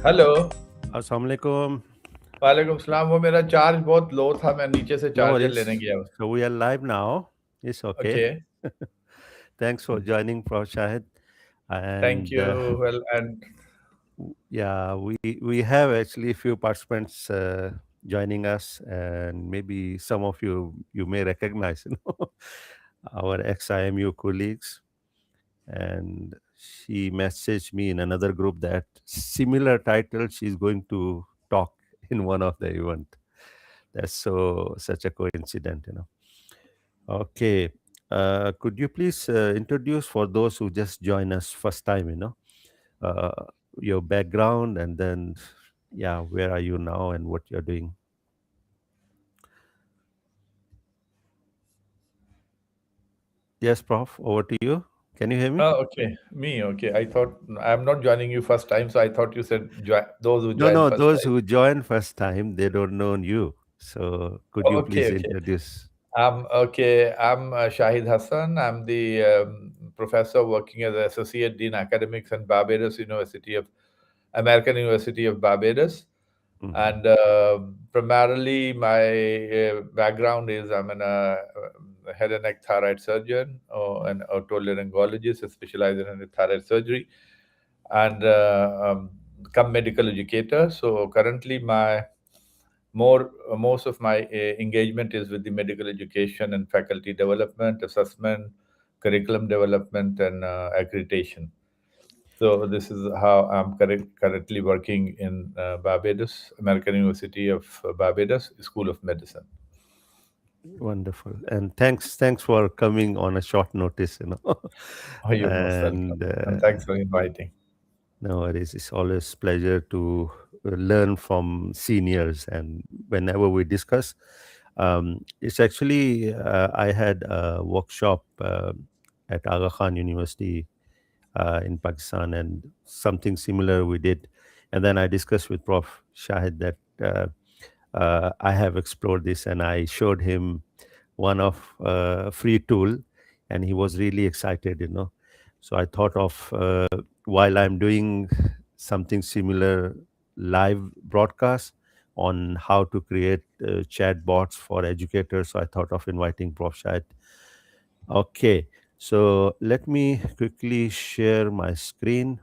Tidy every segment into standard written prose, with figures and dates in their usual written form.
Hello. अस्सलाम वालेकुम. वालेकुम सलाम। वो मेरा चार्ज बहुत लो था, मैं नीचे से No चार्जर worries. लेने गया। So we are live now. It's okay. Okay. Thanks for joining, Prof. Shahid. Thank And you. Well and yeah, we have actually a few participants joining us, and maybe some of you may recognize, our ex-IMU colleagues. And she messaged me in another group that similar title she's going to talk in one of the event. That's such a coincidence. Okay. Could you please introduce for those who just join us first time, uh, your background and then, yeah, where are you now and what you're doing? Yes, Prof, over to you. Can you hear me? Okay me okay. I thought I am not joining you first time, so I thought you said those who No, join no, first those time. who join first time, they don't know you. So could you okay please okay. introduce? I'm Shahid Hassan. I'm the professor working as associate dean academics at Barbados University of American University of Barbados. Mhm. And primarily, my background is I'm a head and neck thyroid surgeon or an otolaryngologist specializing in thyroid surgery, and come medical educator. So currently, most of my engagement is with the medical education and faculty development, assessment, curriculum development, and accreditation. So this is how I'm currently working in Barbados, American University of Barbados School of Medicine. Wonderful. And thanks for coming on a short notice. Oh, you're most welcome, And and thanks for inviting. no worries. It's always pleasure to learn from seniors, and whenever we discuss, it's actually I had a workshop at Aga Khan University in Pakistan, and something similar we did, and then I discussed with Prof. Shahid that I have explored this, and I showed him one of free tool, and he was really excited. So I thought of while I'm doing something similar live broadcast on how to create chat bots for educators. So I thought of inviting Prof. Shahid. Okay, so let me quickly share my screen,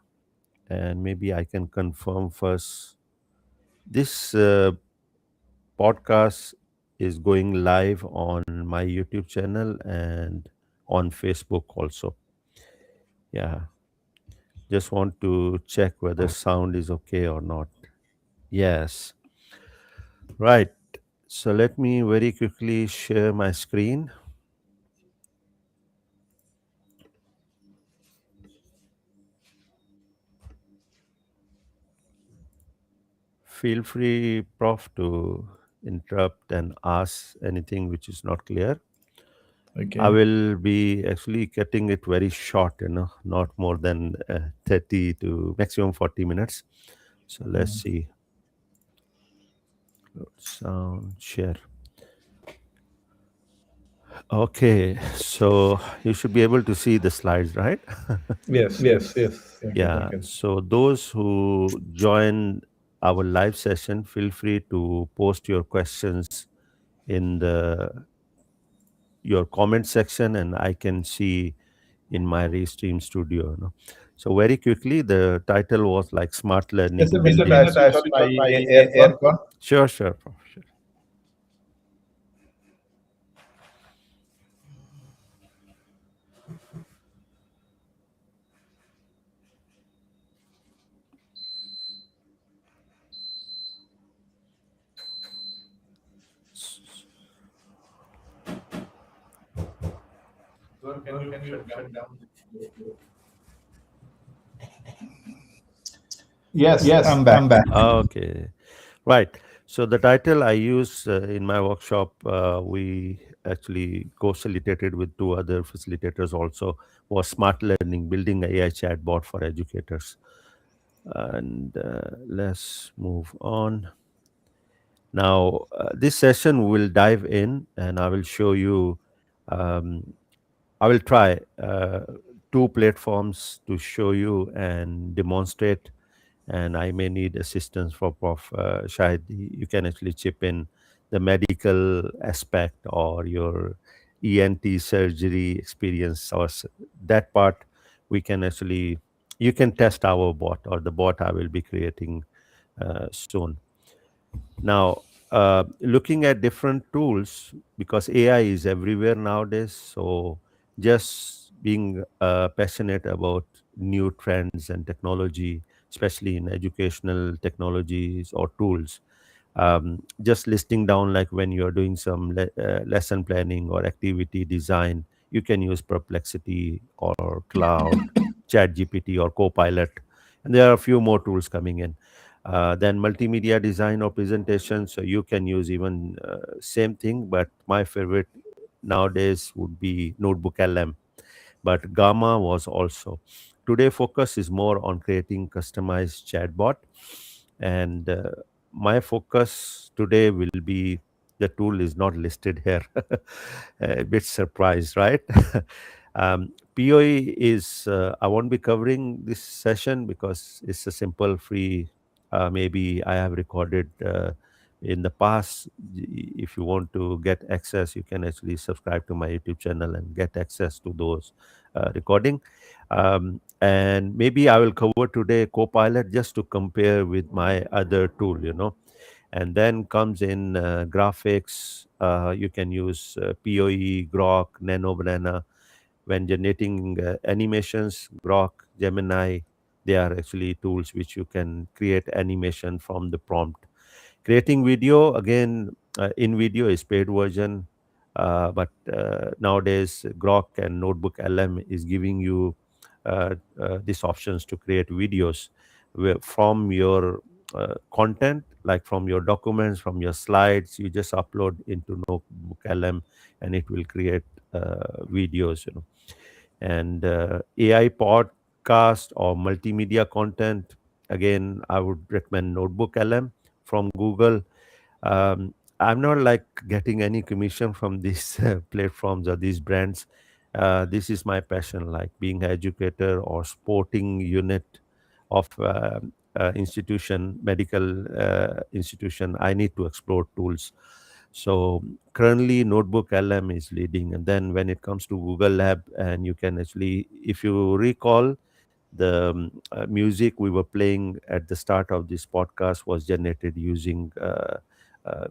and maybe I can confirm first. This podcast is going live on my YouTube channel and on Facebook also. Yeah, just want to check whether sound is okay or not. Yes, right. So let me very quickly share my screen. Feel free, Prof, to interrupt and ask anything which is not clear. I Okay. will be actually cutting it very short, not more than 30 to maximum 40 minutes. So let's see. Sound share. Okay, so you should be able to see the slides, right? Yes, yes, yes. I Yeah, can. so those who join our live session, feel free to post your questions in the your comment section, and I can see in my Restream studio. So very quickly, the title was like smart Just a learning minute, I building. I switch on my aircon. Sure, Prof, sure. Can you shut down? Yes, Yes, I'm back. I'm back. Okay, right. So the title I use in my workshop, we actually co-facilitated with two other facilitators also, was smart learning, building a AI chatbot for educators. And let's move on. Now, this session will dive in, and I will show you. Um, I will try two platforms to show you and demonstrate and I may need assistance for Prof. Shahid. You can actually chip in the medical aspect or your ENT surgery experience that part. We can actually, you can test our bot or the bot I will be creating soon. Now, looking at different tools, because AI is everywhere nowadays, so just being passionate about new trends and technology, especially in educational technologies or tools, just listing down, like when you're doing some lesson planning or activity design, you can use Perplexity or Cloud, ChatGPT or Copilot, and there are a few more tools coming in. Then multimedia design or presentation, so you can use even same thing, but my favorite nowadays would be Notebook LM, but Gamma was also. Today, focus is more on creating customized chatbot, and my focus today will be, the tool is not listed here. A bit surprised, right? POE is I won't be covering this session because it's a simple free. Maybe I have recorded in the past. If you want to get access, you can actually subscribe to my YouTube channel and get access to those recording. And maybe I will cover today Copilot just to compare with my other tool, and then comes in graphics. You can use POE, Grok, Nano Banana. When generating animations, Grok, Gemini, they are actually tools which you can create animation from the prompt. Creating video, again, in video is paid version, but nowadays Grok and Notebook LM is giving you these options to create videos from your content, like from your documents, from your slides. You just upload into Notebook LM, and it will create videos. And AI podcast or multimedia content, again, I would recommend Notebook LM from Google. I'm not like getting any commission from these platforms or these brands. This is my passion, like being an educator or sporting unit of institution, medical institution. I need to explore tools. So currently, Notebook LM is leading. And then when it comes to Google Lab, and you can actually, if you recall, the music we were playing at the start of this podcast was generated using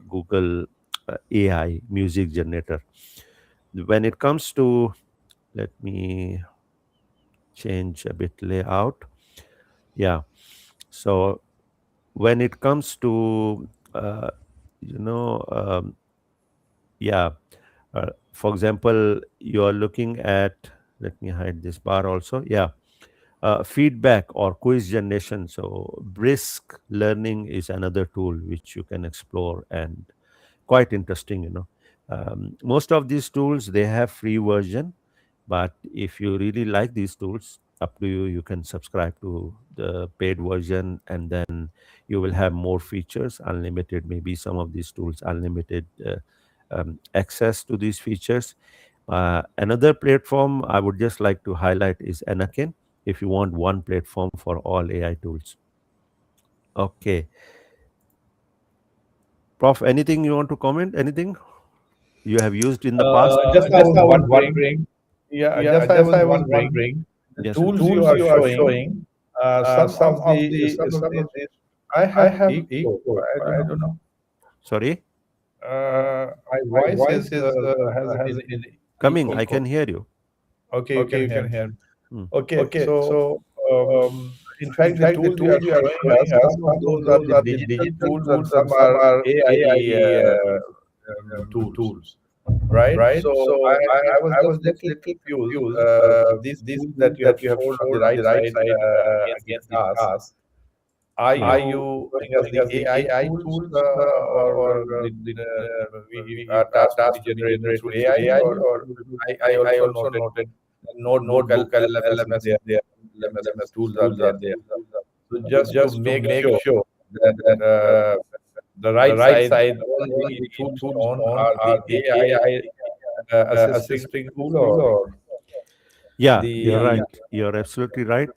Google AI music generator. When it comes to, let me change a bit layout. Yeah. So when it comes to, you know, yeah, for example, you are looking at, let me hide this bar also. Yeah. Feedback or quiz generation. So brisk learning is another tool which you can explore, and quite interesting. Most of these tools, they have free version, but if you really like these tools, up to you, you can subscribe to the paid version, and then you will have more features, unlimited, maybe some of these tools unlimited access to these features. Another platform I would just like to highlight is Anakin, if you want one platform for all AI tools. Okay. Prof, anything you want to comment? Anything you have used in the past? Just I was wondering, yeah, just I was wondering, the Yes, sir. tools you are showing, some of these, I have echo. I don't know. Sorry. My voice is has an Coming, I echo. can hear you. Okay, you can hear me. Hmm. Okay, so in fact, the tools you are showing us, some of those are the digital tools and some are AI tools, right? So I was just little confused. These tools that you have shown on the right side against us, are you showing us the AI tools, or we our task to be generated through AI, or I also noted notebook LMS is there, LMS tools are there. So just to make sure that the right side, all the tools shown are the AI assisting tool, or Yeah, you're The right. You're absolutely right.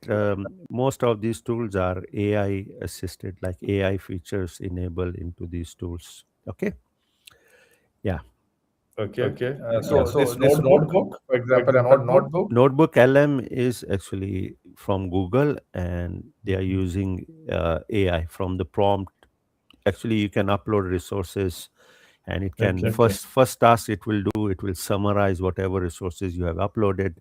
Most of these tools are AI assisted, like AI features enabled into these tools. Okay. Yeah. Okay. Yeah. So this notebook, for example, notebook. Notebook LM is actually from Google, and they are using AI from the prompt. Actually, you can upload resources, and it can Okay. first task it will do, it will summarize whatever resources you have uploaded.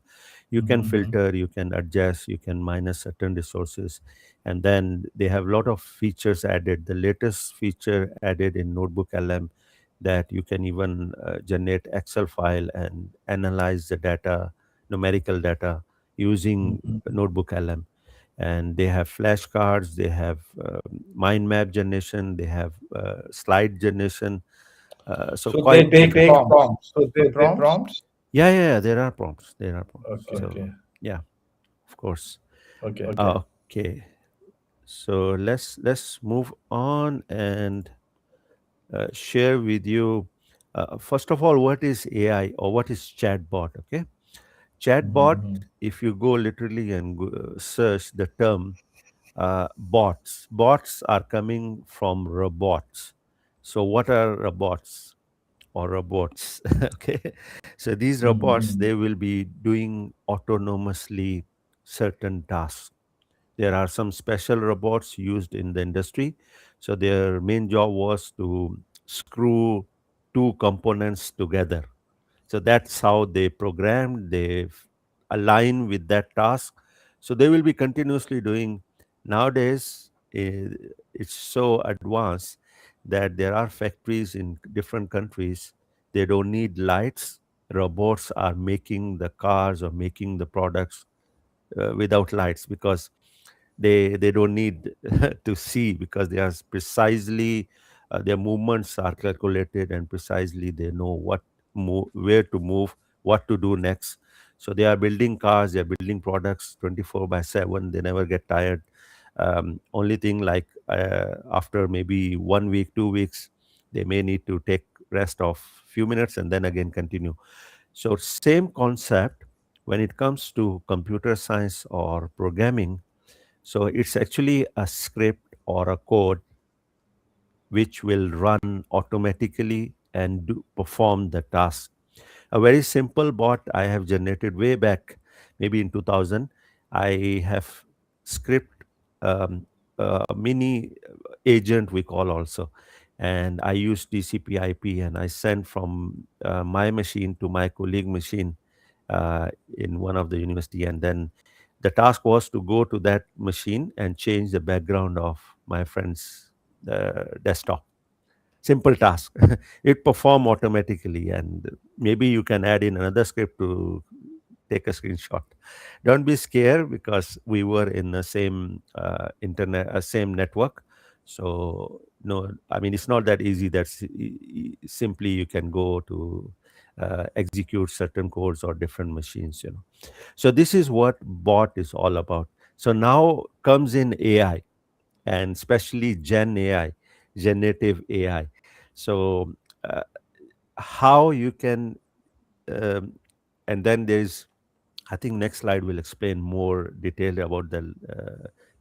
You can Mm-hmm. filter, you can adjust, you can minus certain resources, and then they have a lot of features added. The latest feature added in Notebook LM, that you can even generate Excel file and analyze the data, numerical data, using Mm-hmm. Notebook LM. And they have flashcards, they have mind map generation, they have slide generation. So So they quite take prompts. So they take prompts. yeah, yeah, yeah, there are prompts, there are prompts. Okay. So yeah, of course. Okay. Okay, so let's move on and share with you, first of all, what is AI or what is chatbot. Okay, chatbot, Mm-hmm. if you go literally and search the term, bots are coming from robots. So what are robots or robots? Okay, so these robots, Mm-hmm. they will be doing autonomously certain tasks. There are some special robots used in the industry. So their main job was to screw two components together. So that's how they programmed, they align with that task. So they will be continuously doing. Nowadays, it's so advanced that there are factories in different countries. They don't need lights. Robots are making the cars or making the products without lights, because they don't need to see, because they are precisely, their movements are calculated, and precisely they know what where to move, what to do next. So they are building cars, they are building products 24/7. They never get tired. Only thing, like after maybe 1 week, 2 weeks, they may need to take rest of few minutes and then again continue. So same concept when it comes to computer science or programming. So it's actually a script or a code which will run automatically and perform the task. A very simple bot I have generated way back, maybe in 2000. I have script, um, a mini agent we call also, and I use TCP IP, and I send from my machine to my colleague machine in one of the university, and then the task was to go to that machine and change the background of my friend's desktop. Simple task. It perform automatically, and maybe you can add in another script to take a screenshot. Don't be scared, because we were in the same internet, same network. So no, I mean, it's not that easy that simply you can go to execute certain codes or different machines. So this is what bot is all about. So now comes in AI, and especially Gen AI, generative AI. So uh, how you can, um, and then there's, I think next slide will explain more detail about the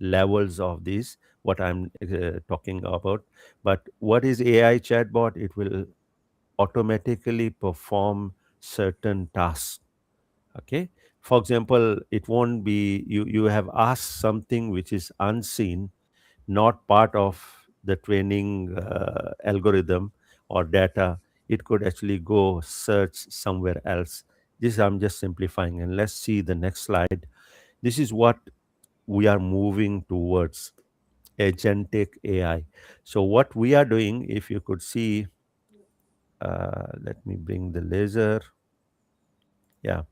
levels of these, what I'm talking about. But what is AI chatbot? It will automatically perform certain tasks. Okay. For example, it won't be, you have asked something which is unseen, not part of the training algorithm or data. It could actually go search somewhere else. This I'm just simplifying, and let's see the next slide. This is what we are moving towards, agentic AI. So what we are doing, if you could see, let me bring the laser. Yeah.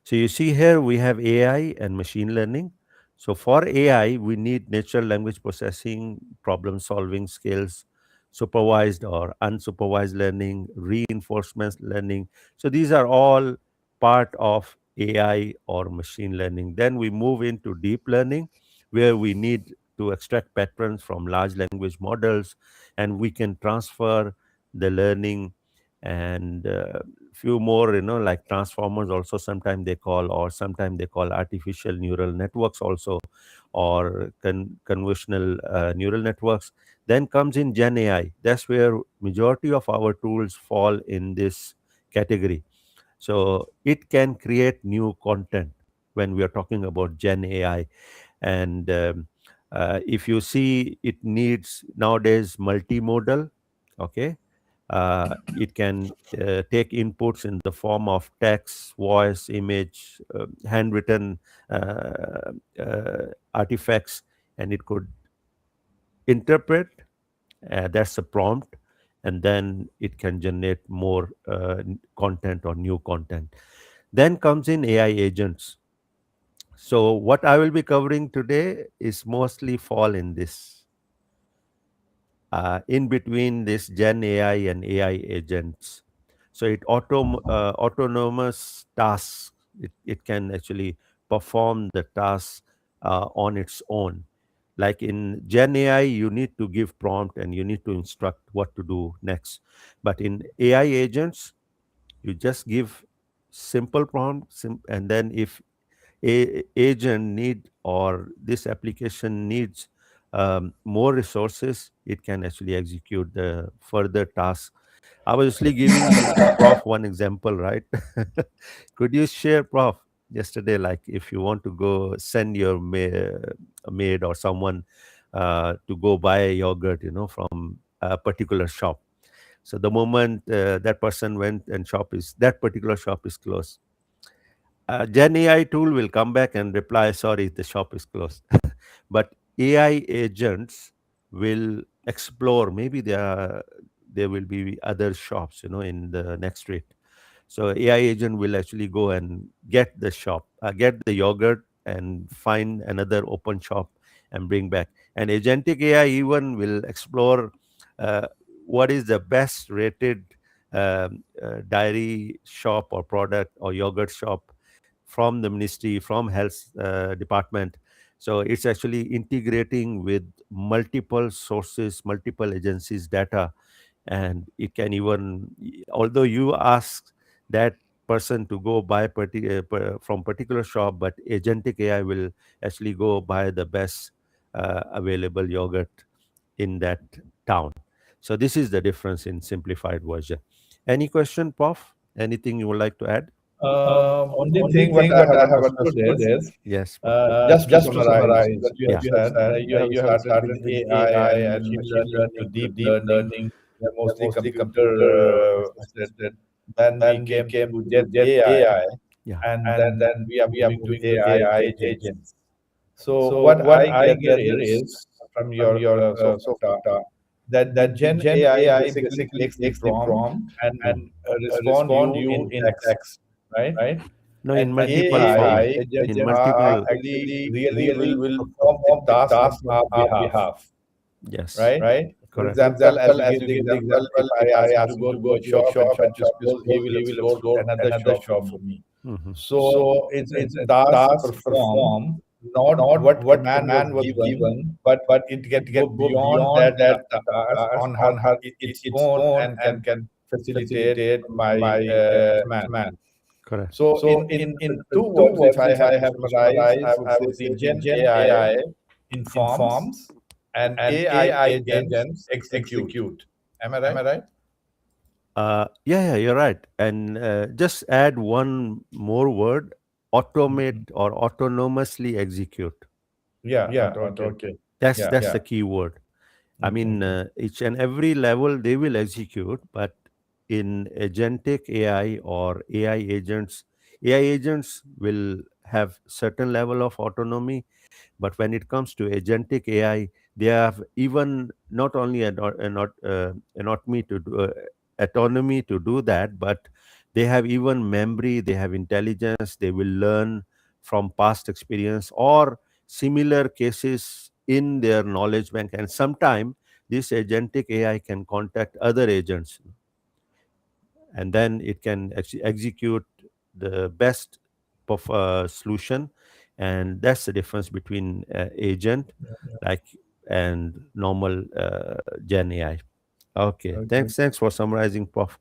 So you see here we have AI and machine learning. So for AI, we need natural language processing, problem solving skills, supervised or unsupervised learning, reinforcement learning. So these are all part of AI or machine learning. Then we move into deep learning, where we need to extract patterns from large language models, and we can transfer the learning and few more, like transformers also sometimes they call, or sometimes they call artificial neural networks also, or convolutional neural networks. Then comes in Gen AI. That's where majority of our tools fall in this category. So it can create new content when we are talking about Gen AI. And if you see, it needs nowadays multimodal. Okay. It can take inputs in the form of text, voice, image, handwritten artifacts, and it could interpret. That's a prompt, and then it can generate more content or new content. Then comes in AI agents. So what I will be covering today is mostly fall in this, in between this Gen AI and AI agents. So autonomous tasks. It can actually perform the task on its own. Like in Gen AI, you need to give prompt and you need to instruct what to do next. But in AI agents, you just give simple prompt, and then if agent need or this application needs more resources, it can actually execute the further task. I was actually giving Prof one example, right? Could you share, Prof, yesterday, like if you want to go send your maid or someone to go buy a yogurt, from a particular shop. So the moment that person went and that particular shop is closed, Gen AI tool will come back and reply, sorry, the shop is closed. But AI agents will explore. Maybe there will be other shops, in the next street. So AI agent will actually go and get the yogurt and find another open shop and bring back. And agentic AI even will explore uh, what is the best rated dairy shop or product or yogurt shop from the ministry, from health department. So it's actually integrating with multiple sources, multiple agencies data, and it can even, although you ask that person to go buy from particular shop, but agentic AI will actually go buy the best available yogurt in that town. So this is the difference in simplified version. Any question, Prof? Anything you would like to add? Only Only thing what thing I what have I have understood understood is, is, yes, Prof. just to Just to summarize summarize, what you have yeah, you have said, said, you have you have started with started with AI AI and and machine machine learning to learning to deep deep learning. learning. They're They're mostly mostly computer computer assisted. assisted. Then we Then we came came to to Gen Gen AI, AI, yeah, and and then then we are we are moving to moving to AI AI agents. agents. So So what what I I gather gather is is from from your your so far data that the that the Gen Gen AI AI basically basically takes the takes the prompt prompt and and respond respond you you in in text, text, right? right? No, in And multiple AI form. agents In are multiple. actually Actually really really will will perform the perform the task on task your on our behalf, behalf. Yes. right? Right? For Correct. For example, as example, you as give you the give the example, if example, I if I ask him to ask him go to to go a to a shop and shop and purchase shop this, he will he will explore explore another another shop for shop me. for me. Mhm. So So it's it's a a task task performed, performed, not not what what command was command was given, given, but but it it can go can go beyond beyond that that task task on on her its its own own and and can can facilitate facilitate my my command. command. Correct. So So in in two two words, if words, I if have I to have to summarize, I summarize, would I say would the say the Gen Gen AI AI informs informs and and AI AI agents agents execute. execute. Am I Am right? I right? Yeah, you're right. And just add one more word: automate Mhm. or autonomously execute. Yeah, Yeah, okay. okay. That's Yeah. the key word. I Okay. mean, each and every level they will execute, but in agentic AI or AI agents will have certain level of autonomy. But when it comes to agentic AI, they have even not only autonomy to do that, but they have even memory, they have intelligence, they will learn from past experience or similar cases in their knowledge bank. And sometime this agentic AI can contact other agents, and then it can actually execute the best solution. And that's the difference between agent, like, and normal Gen AI. Okay, Okay. thanks for summarizing, Prof.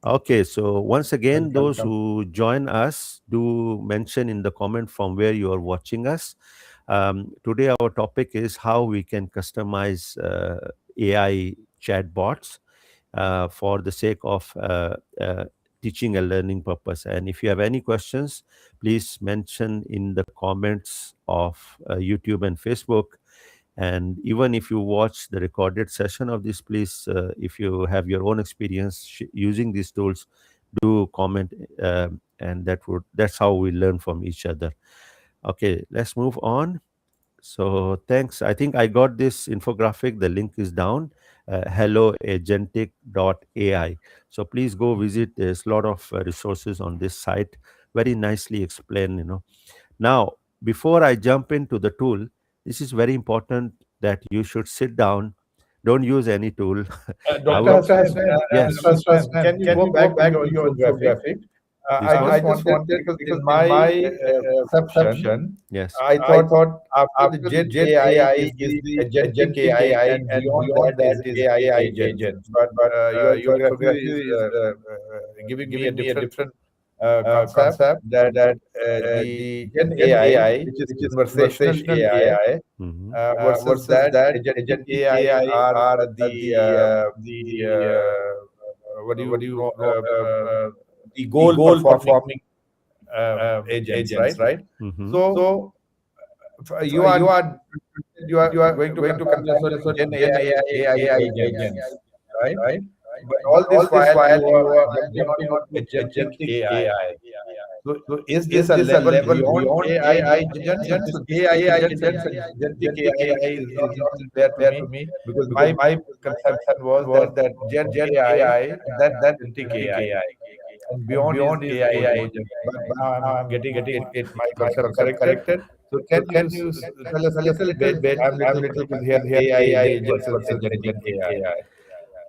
Okay, so once again, those Welcome. who join us, do mention in the comment from where you are watching us. Today, our topic is how we can customize AI chatbots for the sake of teaching and learning purpose. And if you have any questions, please mention in the comments of YouTube and Facebook. And even if you watch the recorded session of this, please, if you have your own experience using these tools, do comment, and that's how we learn from each other. Okay, let's move on. So thanks. I think I got this infographic. The link is down. Helloagentic.ai. So please go visit. There's a lot of resources on this site. Very nicely explained. Now, before I jump into the tool, this is very important that you should sit down. Don't use any tool. I Dr. will. Hassan, Yes. Dr. Hassan, can you go back to your infographic? Please go. I just wanted, because in my perception, Yes. I thought after the Gen AI is the agentic AI, and beyond that is AI agents. But your infography is giving me a different concept, that the Gen AI, which is conversational AI, Hmm. versus that agentic AI are what do you know, the goal performing agents, right? Hmm. So you are going to converse on Gen AI agents, right? But all this while you are jumping on to agentic AI. So is this a level beyond AI agents? Because AI agents and agentic AI is not clear to me, because my conception was that Gen AI and then agentic AI, and beyond is the AI agent. But now I'm getting it my concept corrected. So can you tell us a little bit? I'm little confused here. AI agent versus agentic AI.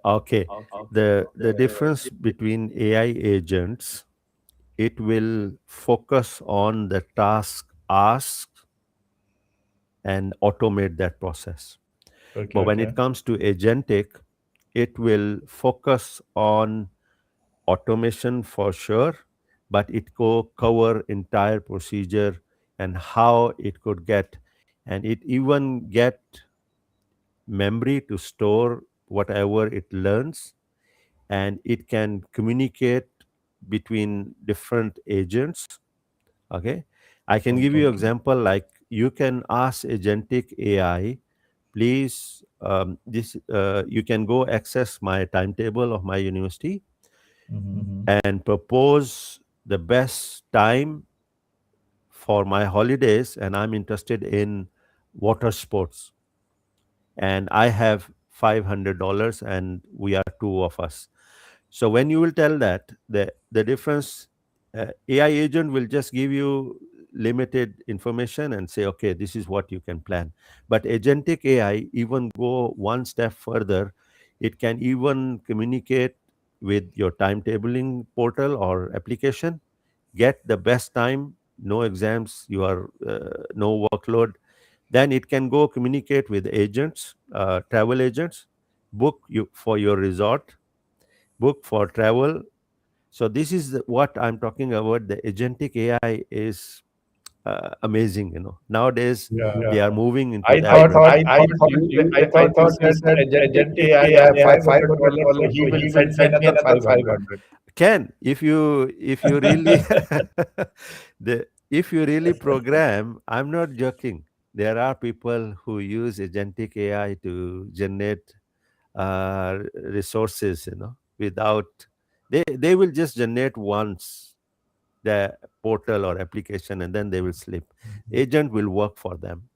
Okay. The difference between AI agents, it will focus on the task asked and automate that process. But Okay. when it comes to agentic, it will focus on automation for sure, but it go cover entire procedure and how it could get, and it even get memory to store whatever it learns, and it can communicate between different agents. Okay, I can give you Okay. example, like you can ask agentic AI, please, this you can go access my timetable of my university and propose the best time for my holidays, and I'm interested in water sports, and I have $500 and we are two of us. So when you will tell that, the difference, AI agent will just give you limited information and say, okay, this is what you can plan. But agentic AI even go one step further. It can even communicate with your timetabling portal or application, get the best time, no exams, you are no workload. Then it can go communicate with agents, travel agents, book you for your resort, book for travel. So this is what I'm talking about. The agentic AI is amazing. Nowadays Yeah. they are moving into I that thought direction. I thought you said agentic AI, I have $500, so he will send me another 500. Can, if you really if you really program, I'm not joking. There are people who use agentic AI to generate resources, without, they will just generate once the portal or application, and then they will sleep. Agent will work for them.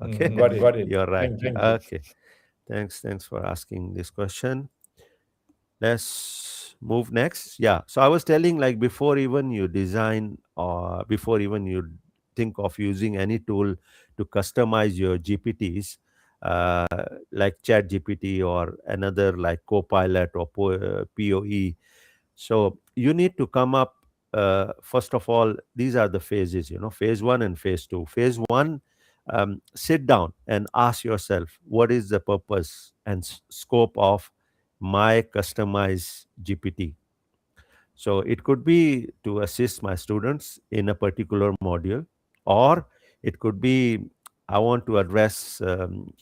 Okay. Got it. You're right. Thank you. Okay, thanks for asking this question. Let's move next. Yeah, so I was telling, like, before even you design, or before even you think of using any tool to customize your GPTs, uh, like chat GPT or another like copilot or POE. So you need to come up, first of all, these are the phases, phase one and phase two. Phase one, sit down and ask yourself, what is the purpose and scope of my customized GPT? So it could be to assist my students in a particular module, or it could be I want to address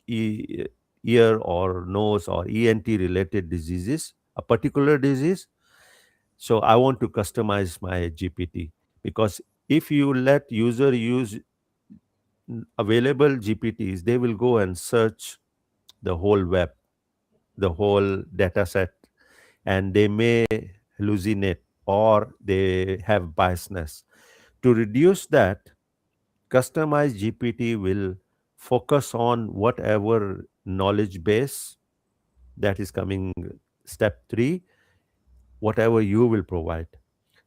ear or nose or ENT related diseases, a particular disease. So I want to customize my GPT, because if you let user use available GPTs, they will go and search the whole web, the whole data set, and they may hallucinate or they have biasness. To reduce that, customized GPT will focus on whatever knowledge base that is coming, step 3, whatever you will provide.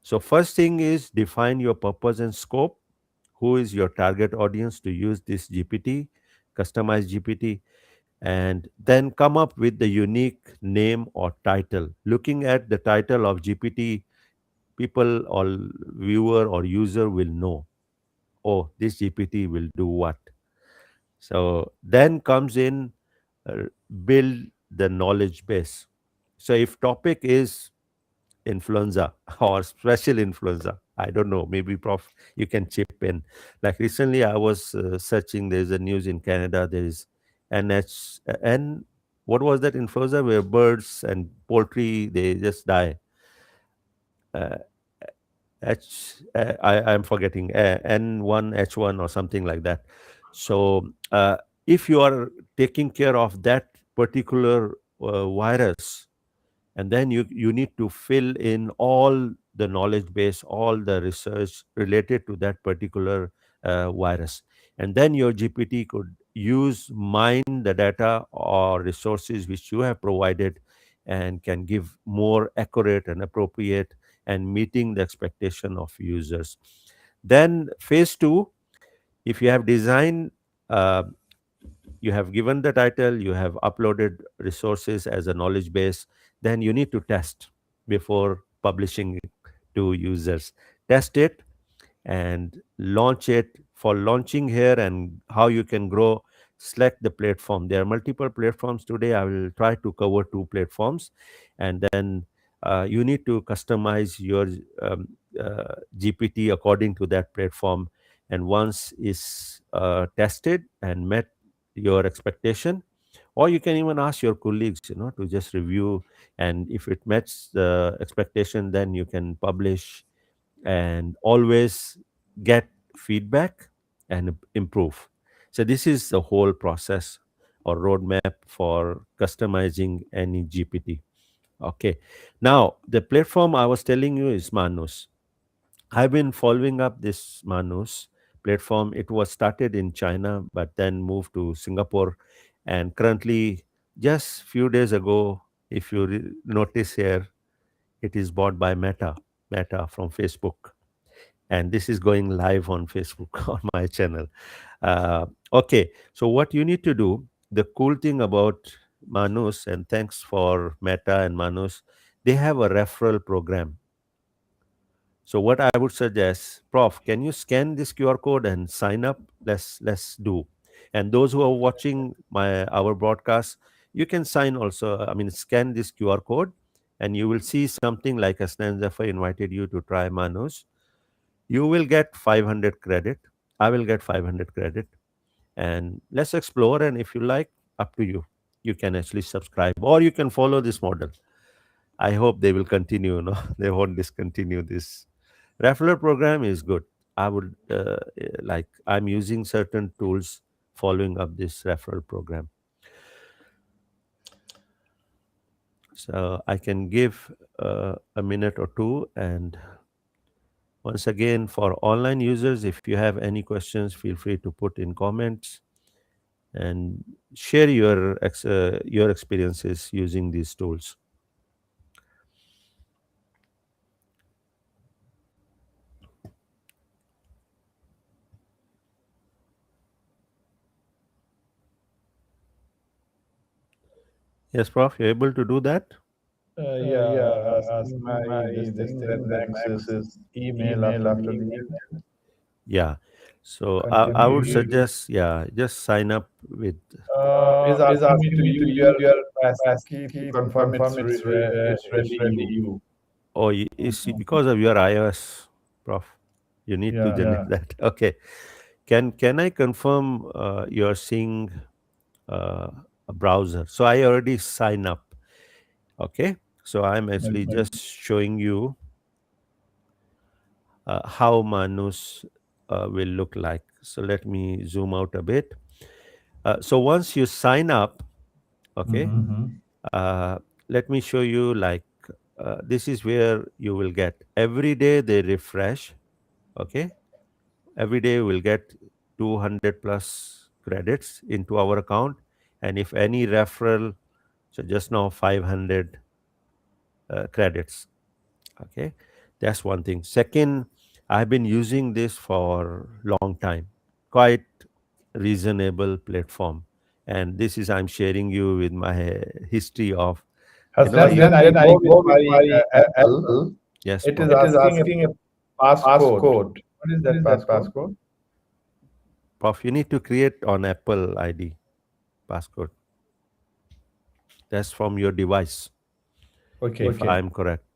So first thing is define your purpose and scope. Who is your target audience to use this GPT, customized GPT? And then come up with the unique name or title. Looking at the title of GPT, people or viewer or user will know, oh, this GPT will do what. So then comes in uh, build the knowledge base. So if topic is influenza or special influenza, I don't know, maybe Prof, you can chip in. Like recently I was searching, there's a news in Canada, there is NH, what was that influenza where birds and poultry, they just die. uh, I'm forgetting, N1H1 or something like that. So if you are taking care of that particular virus, and then you need to fill in all the knowledge base, all the research related to that particular virus, and then your GPT could use mine the data or resources which you have provided, and can give more accurate and appropriate and meeting the expectation of users. Then phase 2, if you have designed, uh, you have given the title, you have uploaded resources as a knowledge base, then you need to test before publishing it to users. Test it and launch it. For launching here and how you can grow, select the platform. There are multiple platforms today. I will try to cover 2 platforms, and then you need to customize your GPT according to that platform. And once is tested and met your expectation, or you can even ask your colleagues, to just review, and if it meets the expectation, then you can publish, and always get feedback and improve. So this is the whole process or roadmap for customizing any GPT. Okay. Now the platform I was telling you is Manus. I've been following up this Manus platform. It was started in China, but then moved to Singapore, and currently, just few days ago, if you notice here, it is bought by Meta from Facebook, and this is going live on Facebook on my channel. Okay, so what you need to do, the cool thing about Manus, and thanks for Meta and Manus, they have a referral program. So what I would suggest, Prof, can you scan this QR code and sign up? Let's do. And those who are watching our broadcast, you can sign also. I mean, scan this QR code, and you will see something like a Zephyr invited you to try Manus. You will get 500 credit. I will get 500 credit, and let's explore. And if you like, up to you. You can actually subscribe, or you can follow this model. I hope they will continue. No, they won't discontinue this. Referral program is good. I would like. I'm using certain tools following up this referral program. So I can give a minute or two. And once again, for online users, if you have any questions, feel free to put in comments and share your experiences using these tools. Yes, Prof, you're able to do that? Yeah, as my this thing, then next is email after the email. Yeah. So I would Continue. suggest, yeah, just sign up with. Is asking me to use your passkey to confirm it's really you. Oh, it's because of your iOS, Prof. You need to Yeah. generate that. Okay. Can I confirm you're seeing uh, a browser? So I already sign up. Okay. So I'm actually Okay. just showing you how Manus will look like. So let me zoom out a bit. So once you sign up, okay, Mm-hmm. uh, let me show you like this is where you will get every day they refresh. Okay, every day we'll get 200 plus credits into our account, and if any referral, so just now 500 credits. Okay, that's one thing. Second, I've been using this for long time, quite reasonable platform, and this is I'm sharing you with my history of Hasnan, you. when I go with my Apple, Yes, it is Prof. asking a passcode. What is that passcode? Prof, you need to create on Apple ID passcode. That's from your device, if Okay. I'm correct,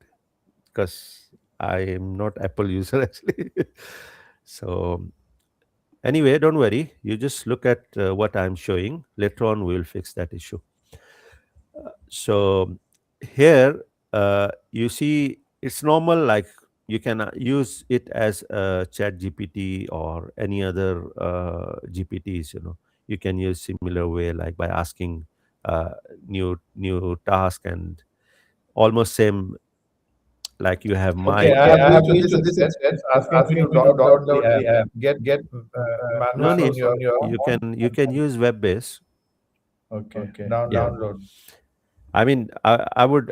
because I am not Apple user actually. So anyway, don't worry. You just look at what I'm showing. Later on, we will fix that issue. So here, you see, it's normal. Like you can use it as a Chat GPT or any other GPTs. You can use similar way, like by asking uh, new task and almost same like you have Okay, my I have reached to this step. It's asking me to download the app. Get no Manus need. in your phone. You can use web based. Okay, Yeah, download. I mean, I would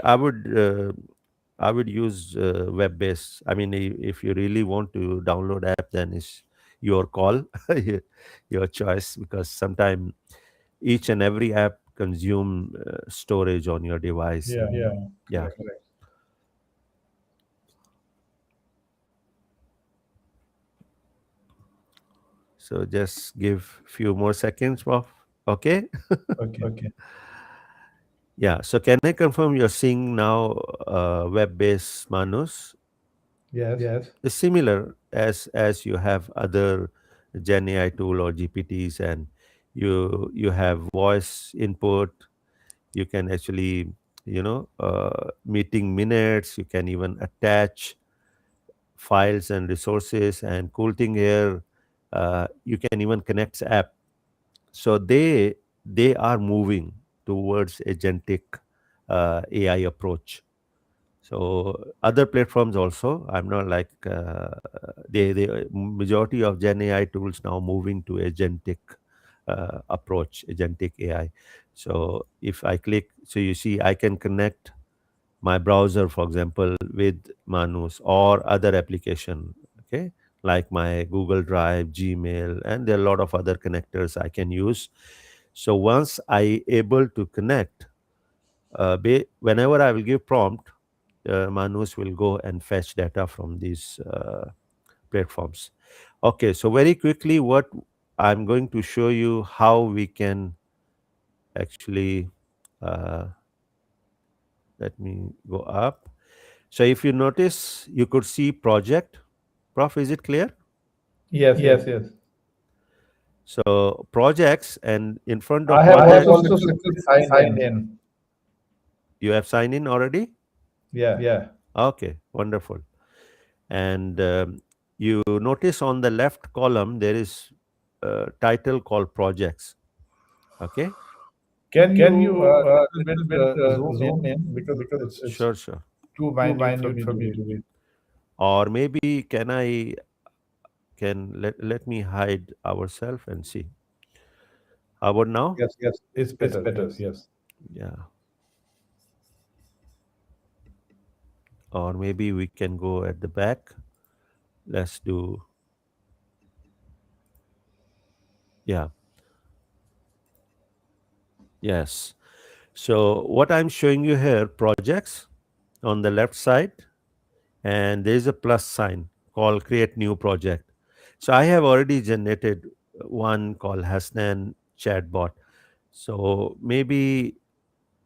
use web based. I mean, if you really want to download app, then it's your call, your choice, because sometimes each and every app consume storage on your device, Yeah, and yeah. correct. So just give few more seconds, Prof. Okay. Okay. Yeah. So can I confirm you're seeing now web-based Manus? Yes. It's similar as you have other Gen AI tool or GPTs, and you have voice input. You can actually meeting minutes. You can even attach files and resources. And cool thing here, you can even connect app. So they are moving towards agentic AI approach. So other platforms also, I'm not like the majority of Gen AI tools now moving to agentic approach, agentic AI. So if I click, so you see I can connect my browser, for example, with Manus or other application, okay, like my Google Drive, Gmail, and there are a lot of other connectors I can use. So once I able to connect, whenever I will give prompt, Manus will go and fetch data from these platforms. Okay, so very quickly, what I'm going to show you how we can actually, uh, let me go up. So if you notice, you could see project. Prof, is it clear? Yes, yes. So projects, and in front I of have project, also successfully signed in. you have signed in already? Yeah. Okay, wonderful. And you notice on the left column, there is a title called projects. Okay, Can you little bit zoom in because it's sure, sure. too minute for me to read. Or maybe let me hide ourselves and see. How about now? Yes, it's better. Yes. Yeah. Or maybe we can go at the back. Let's do, yeah, yes. So what I'm showing you here, projects on the left side, and there is a plus sign called create new project. So I have already generated one called Hasnan Chatbot. So maybe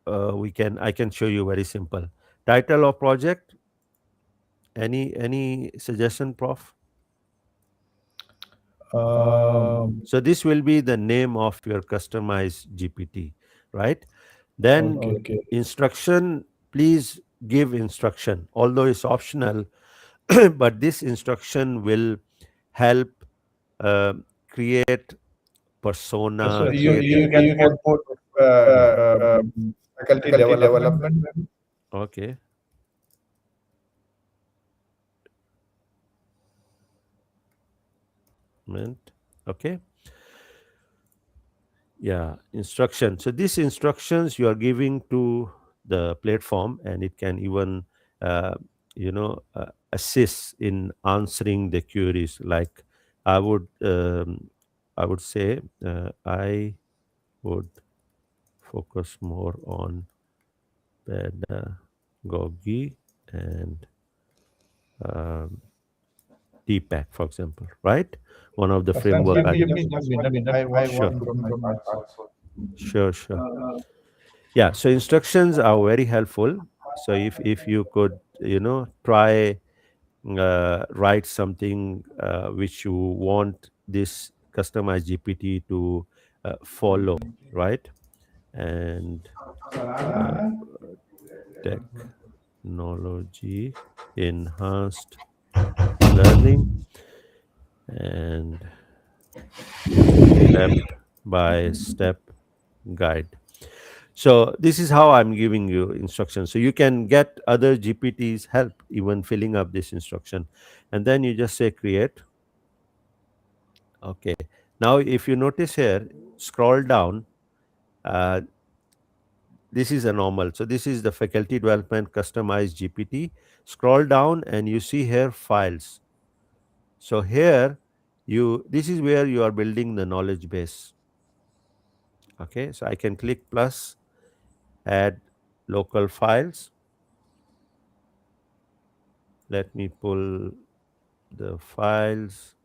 I can show you very simple. Title of project, Any suggestion, Prof? Um, So this will be the name of your customized GPT, right? Then okay. instruction, please give instruction, although it's optional, but this instruction will help uh, create So persona, you can put faculty development. okay, meant, okay, yeah, instruction. So these instructions you are giving to the platform, and it can even uh, assist in answering the queries. Like I would I would say I would focus more on pedagogy and um, DPAC, for example, right? One of the framework. Just a minute. I want to Sure, input my part also. sure, sure. Yeah, so instructions are very helpful. So if you could, try write something which you want this customized GPT to follow, right? And uh, technology enhanced learning and step by step guide. So this is how I'm giving you instructions. So you can get other GPTs help even filling up this instruction. And then you just say create. Okay. Now if you notice here, scroll down, uh, this is a normal. So this is the faculty development customized GPT. Scroll down and you see here files. So here this is where you are building the knowledge base. Okay. So I can click plus, add local files. Let me pull the files.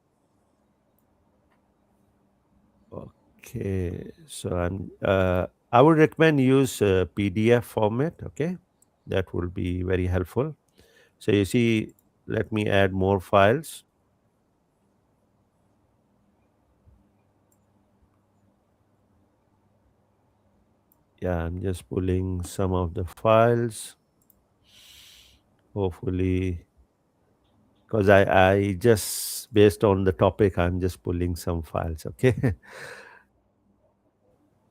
Okay, so I would recommend use PDF format. Okay, that will be very helpful. So you see, let me add more files. Yeah, I'm just pulling some of the files. Hopefully, because I just based on the topic, I'm just pulling some files. Okay.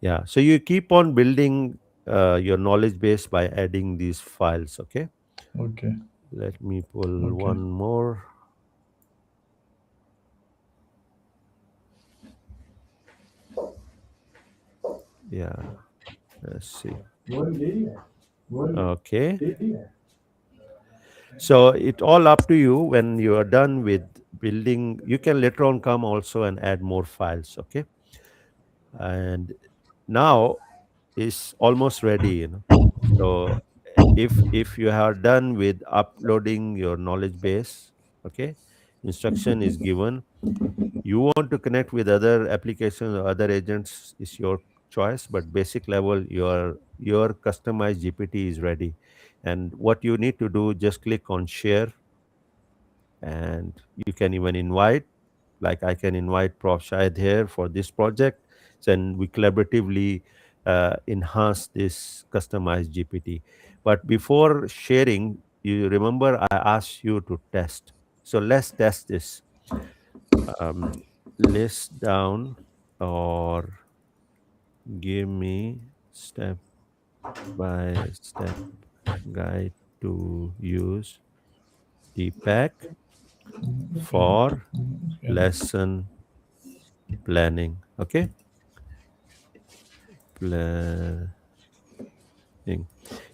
Yeah, so you keep on building your knowledge base by adding these files. Okay, Okay. let me pull Okay. one more. Yeah, let's see. Okay, so it all up to you. When you are done with building, you can later on come also and add more files. Okay, and now is almost ready. So if you are done with uploading your knowledge base, okay, instruction is given. You want to connect with other applications or other agents is your choice, but basic level your customized GPT is ready. And what you need to do, just click on share, and you can even invite, like I can invite Prof Shahid here for this project. Then we collaboratively enhance this customized GPT. But before sharing, you remember I asked you to test. So let's test this. um, List down or give me step by step guide to use DPAC for Yeah. lesson planning. Okay, planning.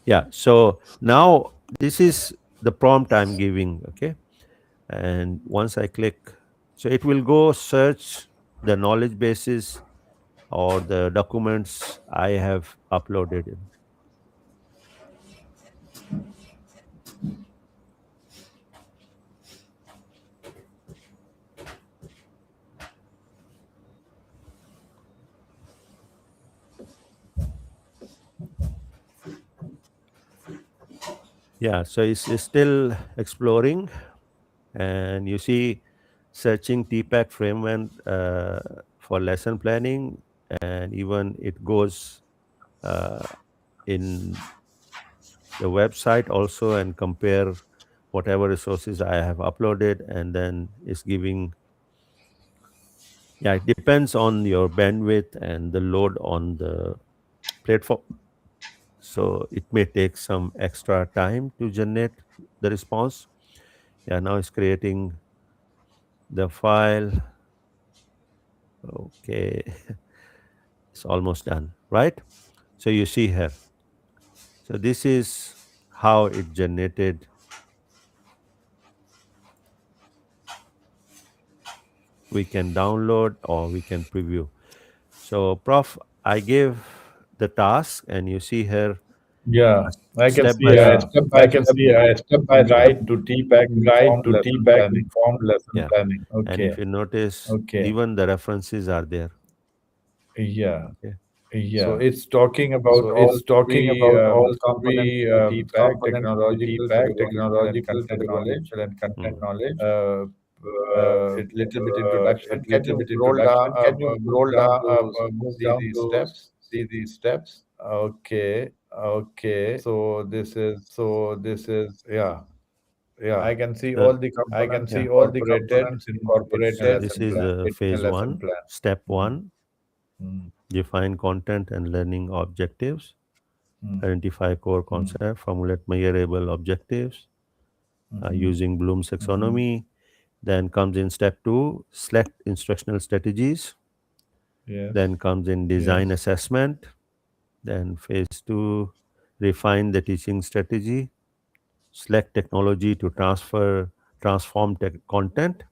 Yeah. So now this is the prompt I'm giving. Okay, and once I click, so it will go search the knowledge bases or the documents I have uploaded. Yeah, so it's still exploring, and you see searching TPAC framework for lesson planning, and even it goes uh, in the website also and compare whatever resources I have uploaded, and then it's giving. Yeah, it depends on your bandwidth and the load on the platform. So it may take some extra time to generate the response. Yeah, now it's creating the file. Okay, it's almost done, right? So you see here. So this is how it generated. We can download or we can preview. So, Prof, I gave the task, and you see here Yeah, I can step see by a step. step by step guide to TPAC informed lesson planning. Yeah, and if Okay, you notice, okay, even the references are there. yeah. Okay. So it's talking about all three components of the TPAC: technological, pedagogical, and content knowledge. Mm. Uh, a little bit introduction. Can you scroll down to see these steps? Okay, okay. So this is yeah. Yeah, I can see the all the components yeah. incorporated in a So this lesson is plan. phase one, step Mm, one. mm, Define content and learning objectives. mm, Identify core mm, concept. Formulate measurable objectives mhm. using Bloom's Mhm. taxonomy. Then comes in step two, select instructional strategies. Yes. Then comes in design assessment. Then phase two, refine the teaching strategy. Select technology to transform content.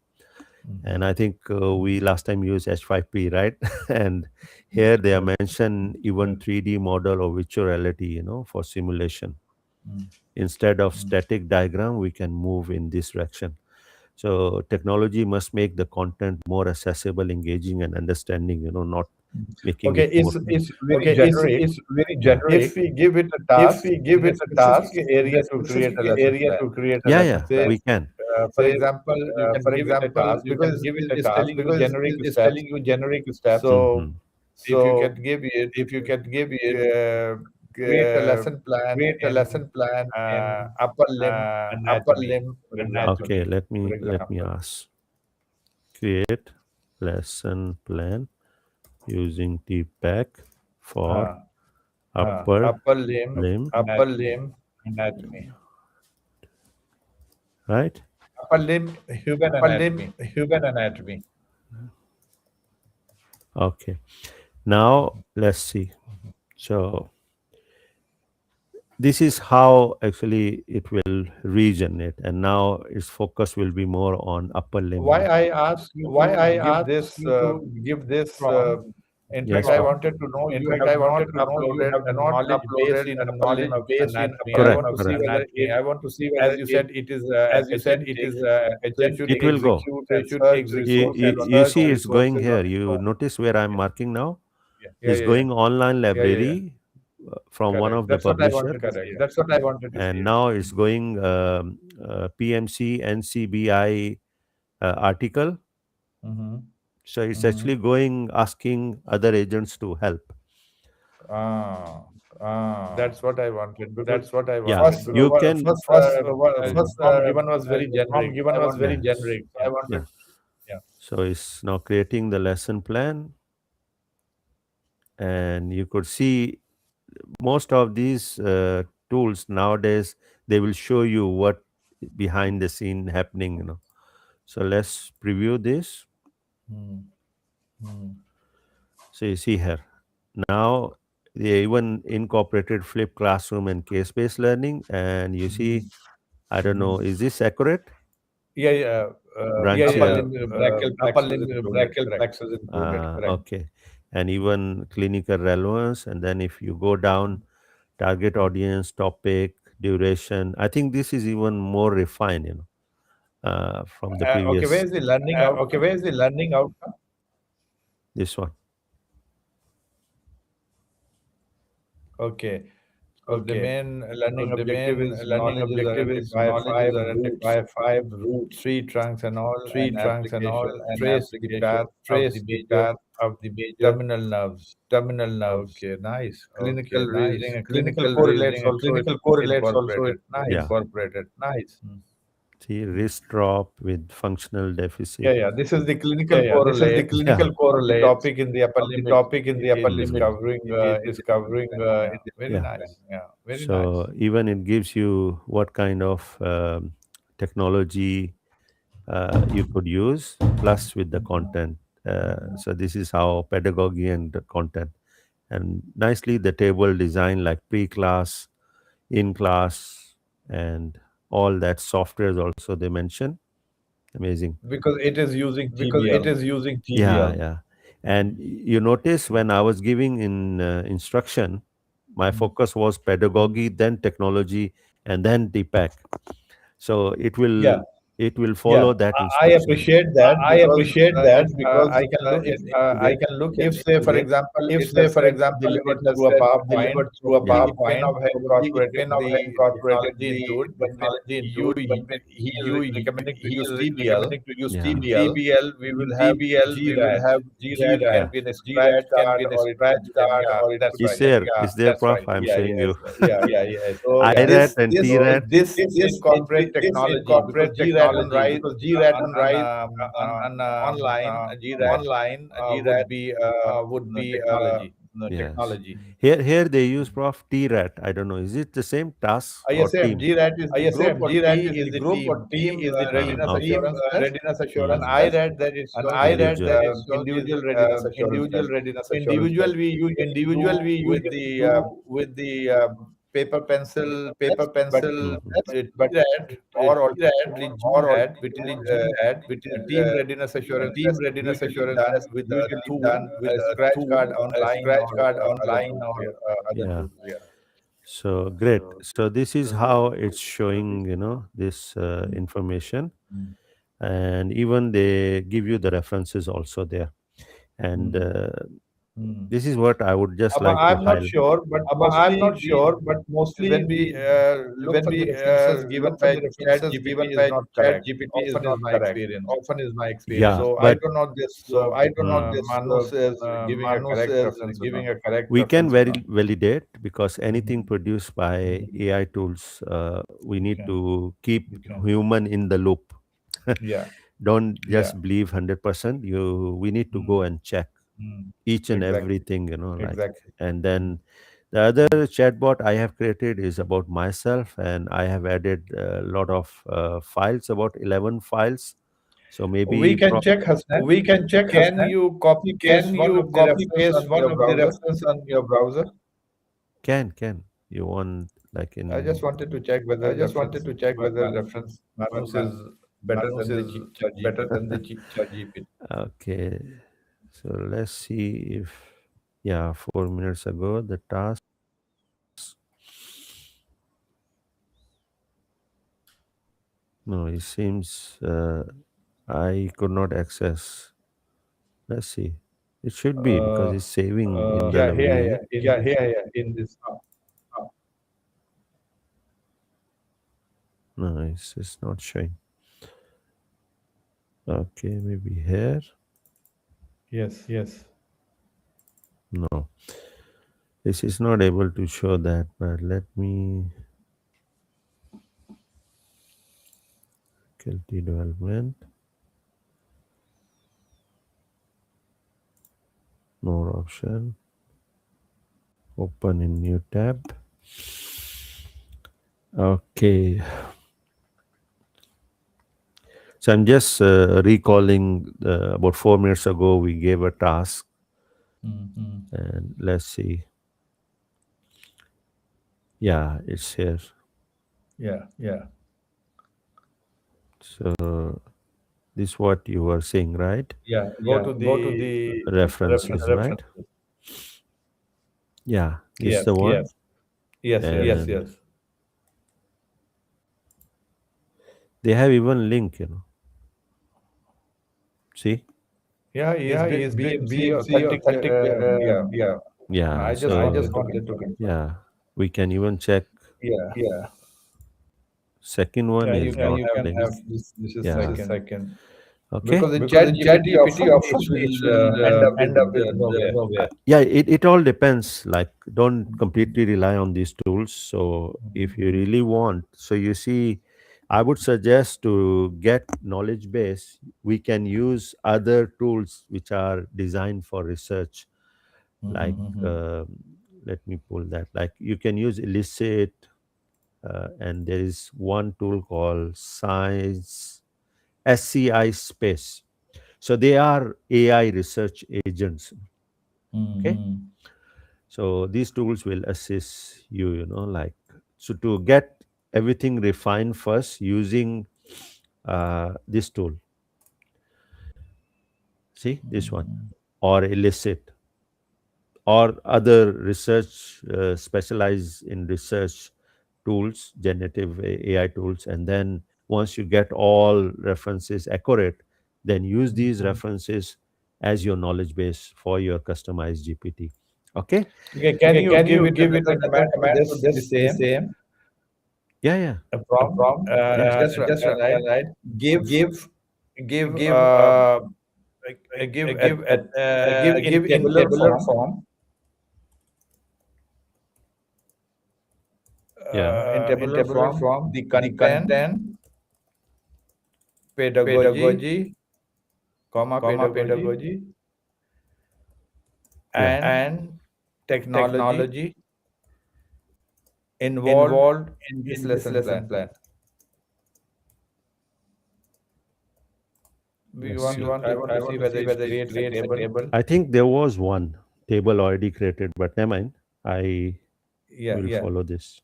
And Mhm. I think we last time used H5P, right? And here they are Yes. mentioned even Yes. 3D model or virtual reality, for simulation. Mm, Instead of mm, static diagram, we can move in this direction. So technology must make the content more accessible, engaging, and understanding. Not mm. making Okay, it more. it's very Yeah. generic. Yeah. If we give it a task in a specific area to create a Yeah, lesson yeah, plan, we can. for example, you can give it a task because it's telling you generic steps. So Hmm. if you can give it, create a lesson plan in upper limb anatomy, for Okay, example. let me ask. Create lesson plan using TPAC for Uh, upper upper limb limb, anatomy. right? Human anatomy. Okay. Now let's see. So this is how actually it will regenerate, and now its focus will be more on upper limb. Why I asked you to give this prompt? In fact, Yes, I sir. wanted to know you have not uploaded a knowledge base in upper limb anatomy. I Correct, want to see correct. whether it, as you said, it is agentic, so it should It will go. execute and search You see, it's going here. You notice where I'm marking now? yeah, It's yeah, yeah, going online yeah, yeah, yeah. library from one Correct. of the That's what I publisher, wanted to see. and now it's going PMC NCBI article. Mm-hmm. So it's Mm-hmm. actually going asking other agents to help. Ah, that's what I wanted because Yeah, you can. Mm, first prompt given was very generic. I wanted, yeah, yeah, yeah. So it's now creating the lesson plan, and you could see most of these tools nowadays, they will show you what behind the scene happening. So let's preview this. hmm, hmm, So you see here now they even incorporated flipped classroom and case-based learning, and you see, hmm, I don't hmm. know, is this accurate? Yeah, yeah. Branch Brachial plexus included. Correct. okay, and even clinical relevance, and then if you go down, target audience, topic, duration, I think this is even more refined, from the Okay, where previous, is the learning outcome? this one. Okay. So the Okay. main So learning the objective main is learning knowledge is objective is identify knowledge is five roots, identify five roots, tree trunks and all, tree and trunks and all, application, and trace the application. path of the Trace the major path of the major terminal nerves. terminal nerves. Okay, nice. Okay, Clinical nice. reasoning and clinical Clinical correlates reasoning and also clinical correlates also incorporated. Nice. Yeah. incorporated. Nice. See, wrist drop with functional Yeah, deficit. yeah. This is the Yeah, clinical yeah. This is the correlate Yeah. clinical of the correlate topic in the upper of the limit. topic in the upper It is limit. Mm. covering It is covering yeah, very Yeah. nice. yeah, very nice. So even it gives you what kind of technology you could use, plus with the content. So this is how pedagogy and the content, and nicely the table design like pre-class, in class, and all that softwares also they mention. Amazing. Because it is using Because it TBL. is using Yeah, TBL. yeah. And you notice when I was giving in instruction, my Mm. focus was pedagogy, then technology, and then DPAC. So Yeah, it will yeah. follow that I instruction. appreciate that I because appreciate that if because I can look into I it, can look if say into for it. example If, it say, has for said example, it delivered has through a said PowerPoint, delivered through a Yeah. it may PowerPoint, not have it may incorporated not have the incorporated technology into it, the but when technology into you it. But when you recommending to use TBL, recommending to use Yeah. TBL, we will in have TBL, we will GRAT. have GRAT GRAT. can Yeah. be in a scratch GRAT can card be in a or it scratch could be card, yeah, or it that's could be Is right. there? yeah, Is there, that's Prof? right. I'm Yeah, showing yeah, you. yeah, yeah, yeah. So IRAT and so TRAT. this Incorporate this technology because incorporate GRAT on technology rise because GRAT on on rise online GRAT online would GRAT be would be technology. Yes. technology. Here they use Prof TRAT. I don't know. Is it the same task or ISM team? GRAT is the group ISM or GRAT T is is the the group or team. T team is the readiness Okay. team assurance test, readiness and assurance Mm. test. IRAT that it And shows I is read Individual. that it shows is individual readiness assurance individual test. readiness assurance Individual test. we usually Individual do we with usually the do with the paper pencil paper test, but pencil Mhm. test, but TRAT or alternately GRAT, which is which is team readiness assurance team test, is readiness usually assurance done test, with usually through done with a scratch card a online scratch or card other online tools. or Yeah. other Yeah. tools. Yeah. So great. So this is how it's showing, this information, Mm. and even they give you the references also there. And Mm. Mm. this is what I would just like to I'm not highlight. sure, but I'm mostly not sure, but when mostly we look when for the we references given look for by the references given ChatGPT is by not correct. ChatGPT is Often is not my correct. experience. Often is my experience. Yeah, So I but do not this So I do not this Manus is giving a Manus correct is reference or not. giving a correct we can reference or not. validate because anything Mhm. produced by Mhm. AI tools, we need Okay. to keep Okay. human in the loop. Yeah. Don't Yeah. just believe 100%. We need to go Mm. and check Mm. each and Exactly. everything, like. Exactly. And Mm. then the other chatbot I have created is about myself, and I have added a lot of files, about 11 files. So We maybe can check Hasnan. We can check Can Hasnan. you copy Can paste one you of the copy reference paste on one your of the browser? reference on your browser? can you want like I just in. wanted to check I whether just wanted reference to check what whether reference what Manus is better Manus than the is better ChatGPT. than the ChatGPT. Okay, so let's see if, yeah, 4 minutes ago the task. No, it seems I could not access. Let's see. It should be because Uh, it's saving in the yeah, library. in this. No, it's not showing. Okay, maybe here. Yes. Yes. No, this is not able to show that. But let me faculty development. More option. Open in new tab. Okay, so I'm just recalling about 4 minutes ago we gave a task, Mm. and let's see. Yeah, it's here. Yeah. So this is what you were saying, right? Yeah. Go Yeah. to Go to the the References, right? references. Yeah, this is yes, the one. Yes. Yes. And they have even link. See? yeah. He is Yeah, he is BMC BMC authentic. authentic. Yeah. Yeah. Yeah. I just I So just wanted to wanted to confirm. confirm. yeah, We can even check. Yeah, Second one yeah. is not You can have playing. this. This is Yeah. second. Okay. Because in because in ChatGPT ChatGPT often often it it will will end up end with up with nowhere. nowhere. Yeah, it all depends. Like, don't completely rely on these tools. So if you really want, so you see, I would suggest to get knowledge base, we can use other tools which are designed for research. Like, let me pull that. Like, you can use Elicit, and there is one tool called Science SCI Space. So they are AI research agents. Okay. So these tools will assist you, like, so to get everything refined first using this tool. See this one, or Elicit, or other research, specialize in research tools, generative AI tools. And then once you get all references accurate, then use these references as your knowledge base for your customized GPT. Okay. Okay, Okay, can can you you give it give it another another command to command to this the this the same same Yeah, yeah, a prompt? prompt? yeah. Just Right. right. Give Give give give give give at give in give in tabular tabular form, form. Yeah. in In tabular tabular form form, the the content, content, pedagogy, pedagogy, pedagogy, pedagogy, Yeah. and and technology technology involved involved in this in this lesson lesson plan. plan. We Let's want see. to. I want I to want see to whether see it whether it creates a creates a table. table. I think there was one table already created, but never mind. I Yeah. will follow this.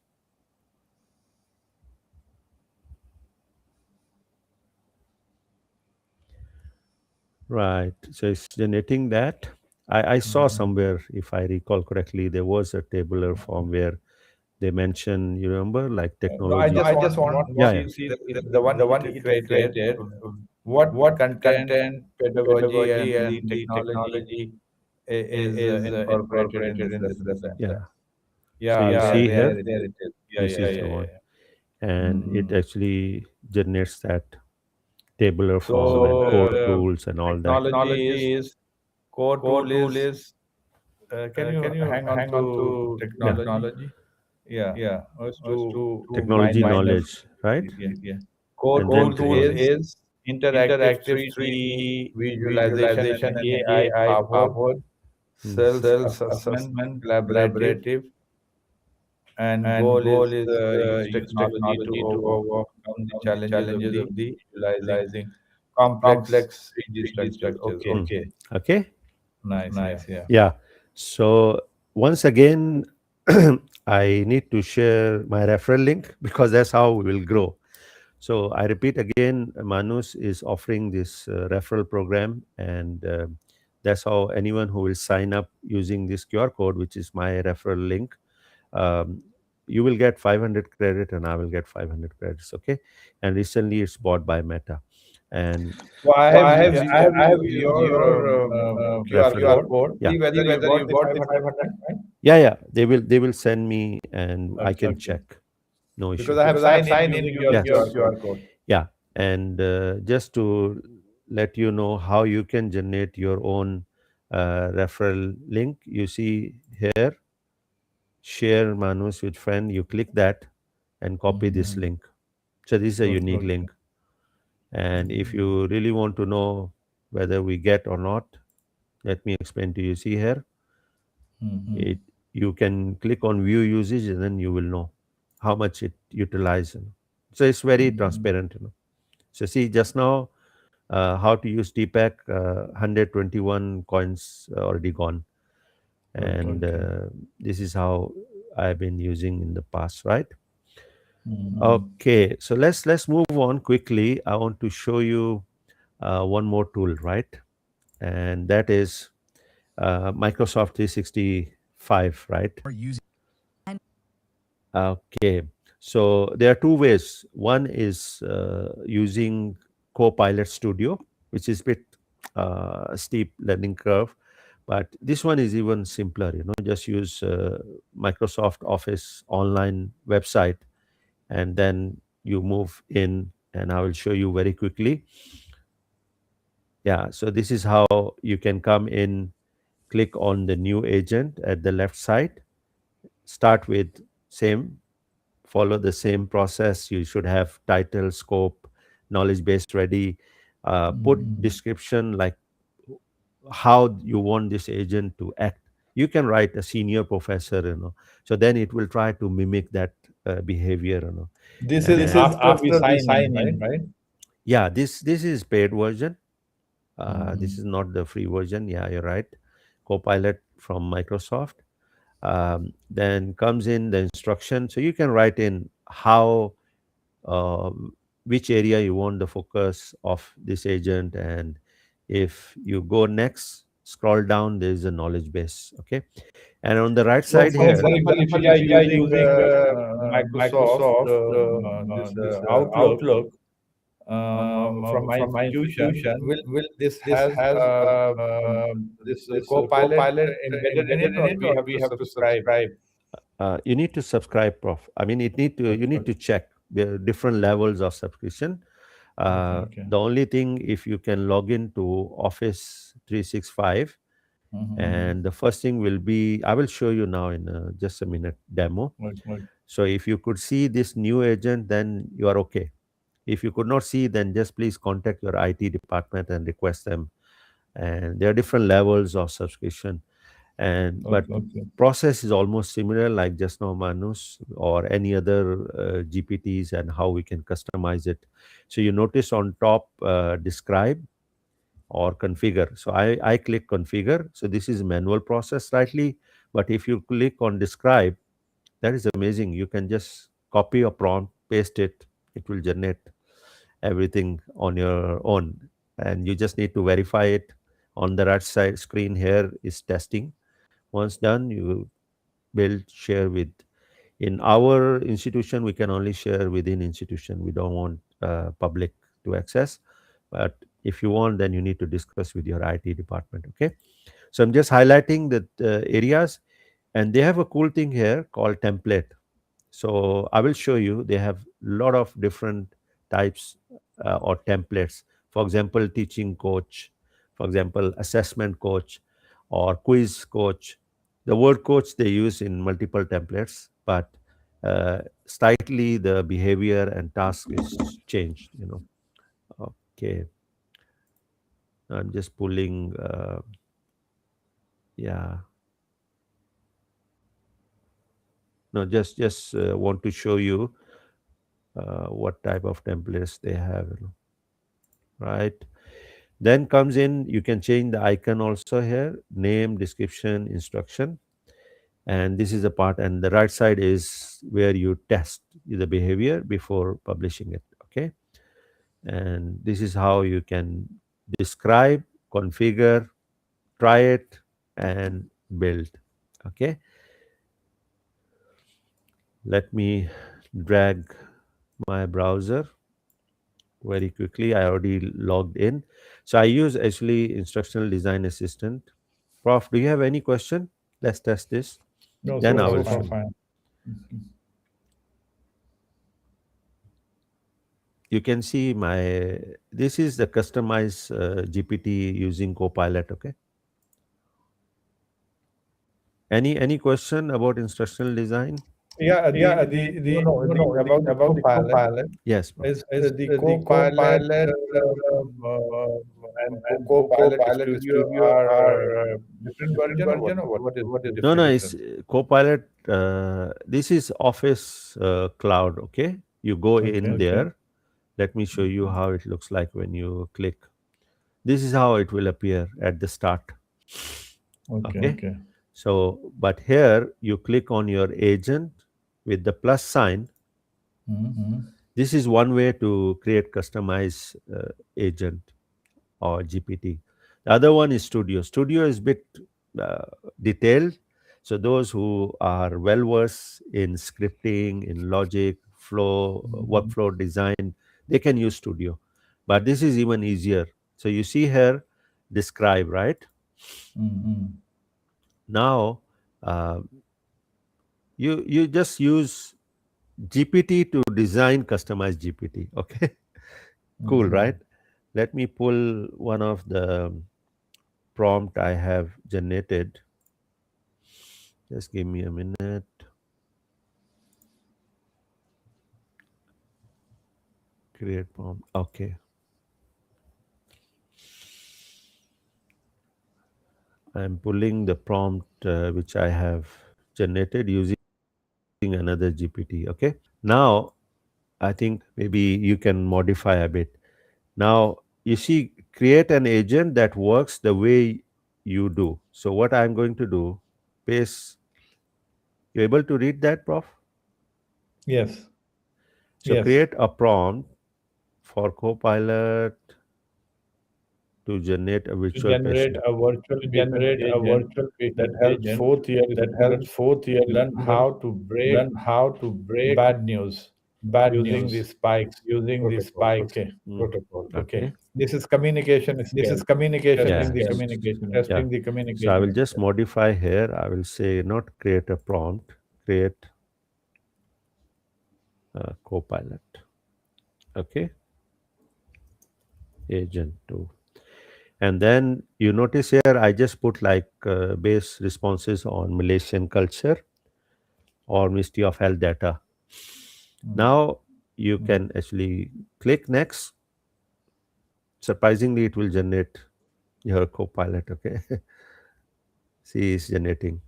Right. So it's generating that. I saw somewhere, if I recall correctly, there was a tabular form where they mentioned, you remember, like No, I technology. No, just I just want to Yeah, see yeah. the one the it one it created. created. What What content, content, pedagogy, pedagogy, and the and the technology technology is is incorporated in incorporated this in this lesson lesson plan? plan. Yeah. So Yeah, you Yeah, see there here, it there is. it is. Yeah, this yeah, is yeah, the yeah. one. And it Mm. actually generates that tabular form So and code tools and all that. technology is Technology is core tool core tool is. is. Can you Can you hang on hang on to to Yeah. technology? technology? Yeah, Yeah, was was to Technology minus. knowledge, right? yeah. Core And then Core tools tools technology. is is interactive interactive 3D 3D visualization and visualization and AI AI powered powered Hmm. self assessment assessment collaborative, collaborative, and and goal is goal is use use technology to technology to overcome the overcome the challenges of challenges the of the visualizing visualizing complex complex 3D 3D structures. structures. Okay, Hmm. Okay, Okay. nice. Yeah. nice. Yeah. Yeah. So once again, I need to share my referral link because that's how we will grow. So I repeat again, Manus is offering this referral program, and that's how anyone who will sign up using this QR code, which is my referral link, um, you will get 500 credit, and I will get 500 credits. Okay, and recently it's bought by Meta, and So So I have I have used used your your QR referral. QR code. code. Yeah, See See whether you whether got you the got the 500, 500, right? yeah. They will send me, and I Okay, can check. No because issue. I have because I have signed in signed in using your using Yes. your QR code. QR code. Yeah, and just to let you know how you can generate your own referral link, you see here, share Manus with friend. You click that and copy this Mhm. link. So this is a unique Okay. link. And if Mhm. you really want to know whether we get or not, let me explain to you. See here, Mhm. it you can click on view usage, and then you will know how much it utilizes. So it's very Mhm. transparent. So see, just now, how to use TPAC, 121 coins already gone. And Okay. this is how I've been using in the past, right? Mhm. Okay, so let's move on quickly. I want to show you one more tool, right? And that is Microsoft 365, right? Okay, so there are two ways. One is using Copilot Studio, which is a bit steep learning curve, But this one is even simpler. Just use Microsoft Office online website, and then you move in, and I will show you very quickly. Yeah, so this is how you can come in, click on the new agent at the left side, start with same, follow the same process. You should have title, scope, knowledge base ready, put Mm-hmm. description like how you want this agent to act. You can write a senior professor, so then it will try to mimic that behavior, This is and after we sign in, right? yeah, this is paid version. This Mm-hmm. is not the free version. Yeah, you're right. Copilot from Microsoft. Then comes in the instruction, so you can write in how, um, which area you want the focus of this agent. And if you go next, scroll down, there is a knowledge base. Okay, and on the right So, side for here, example, if we are using Microsoft, this Outlook from my institution, will this has this Copilot embedded in it, or we have to subscribe? you need to subscribe, prof. I mean, you need to check the different levels of subscription. Okay, okay. The only thing, if you can log into Office 365, Mm-hmm. and the first thing will be, I will show you now in just a minute demo. Okay. So if you could see this new agent, then you are okay. If you could not see, then just please contact your IT department and request them. And there are different levels of subscription, and but Okay. process is almost similar, like just now Manus or any other GPTs, and how we can customize it. So you notice on top, describe or configure. So I click configure. So this is manual process slightly, but if you click on describe, that is amazing. You can just copy a prompt, paste it, it will generate everything on your own, and you just need to verify it. On the right side screen here is testing. Once done, you build, share with. In our institution, we can only share within institution. We don't want public to access. But if you want, then you need to discuss with your IT department. Okay. So I'm just highlighting the areas, and they have a cool thing here called template. So I will show you. They have a lot of different types or templates. For example, teaching coach, for example, assessment coach, or quiz coach. The word coach they use in multiple templates, but slightly the behavior and task is changed. Okay, I'm just pulling. Yeah, no, just want to show you what type of templates they have. Right. Then comes in, you can change the icon also here, name, description, instruction. And this is the part, and the right side is where you test the behavior before publishing it. Okay. And this is how you can describe, configure, try it, and build. Okay. Let me drag my browser very quickly. I already logged in. So I use actually instructional design assistant. Prof, do you have any question? Let's test this. No, Then so I far will show fine. you. You can see my, this is the customized GPT using Copilot. Okay. Any question about instructional design? Yeah, the no, about the Copilot. Yes, Prof. Is the Copilot and Copilot Studio are different version, or what is the No, no, it's difference? Copilot. This is Office Cloud. Okay. You go in Okay. there. Let me show you how it looks like when you click. This is how it will appear at the start. Okay. Okay. So, but here you click on your agent with the plus sign. Mm-hmm. This is one way to create customized agent or GPT. The other one is Studio. Studio is bit uh, detailed. So those who are well versed in scripting, in logic, flow, Mm-hmm. workflow design, they can use Studio. But this is even easier. So you see here, describe, right? Mm. Now, uh, you just use GPT to design customized GPT. Okay, cool, Mm. right? Let me pull one of the prompt I have generated. Just give me a minute. Create prompt. Okay, I'm pulling the prompt which I have generated using another GPT. Okay, now I think maybe you can modify a bit. Now you see, create an agent that works the way you do. So what I'm going to do, paste. You able to read that, Prof? Yes. So create a prompt for Copilot to generate a To virtual generate patient. a virtual patient agent that helps fourth year students learn how to break bad news using the spikes protocol. Okay. Mm. Okay. Okay. This is communication skills, testing the Yes. communication Yeah. skills. So I will just modify here. I will say not create a prompt, create a Copilot. Okay. Agent 2. And then you notice here, I just put like base responses on Malaysian culture or Ministry of Health data. Mm. Now you can actually click next. Surprisingly, it will generate your Copilot. Okay. See, it's generating.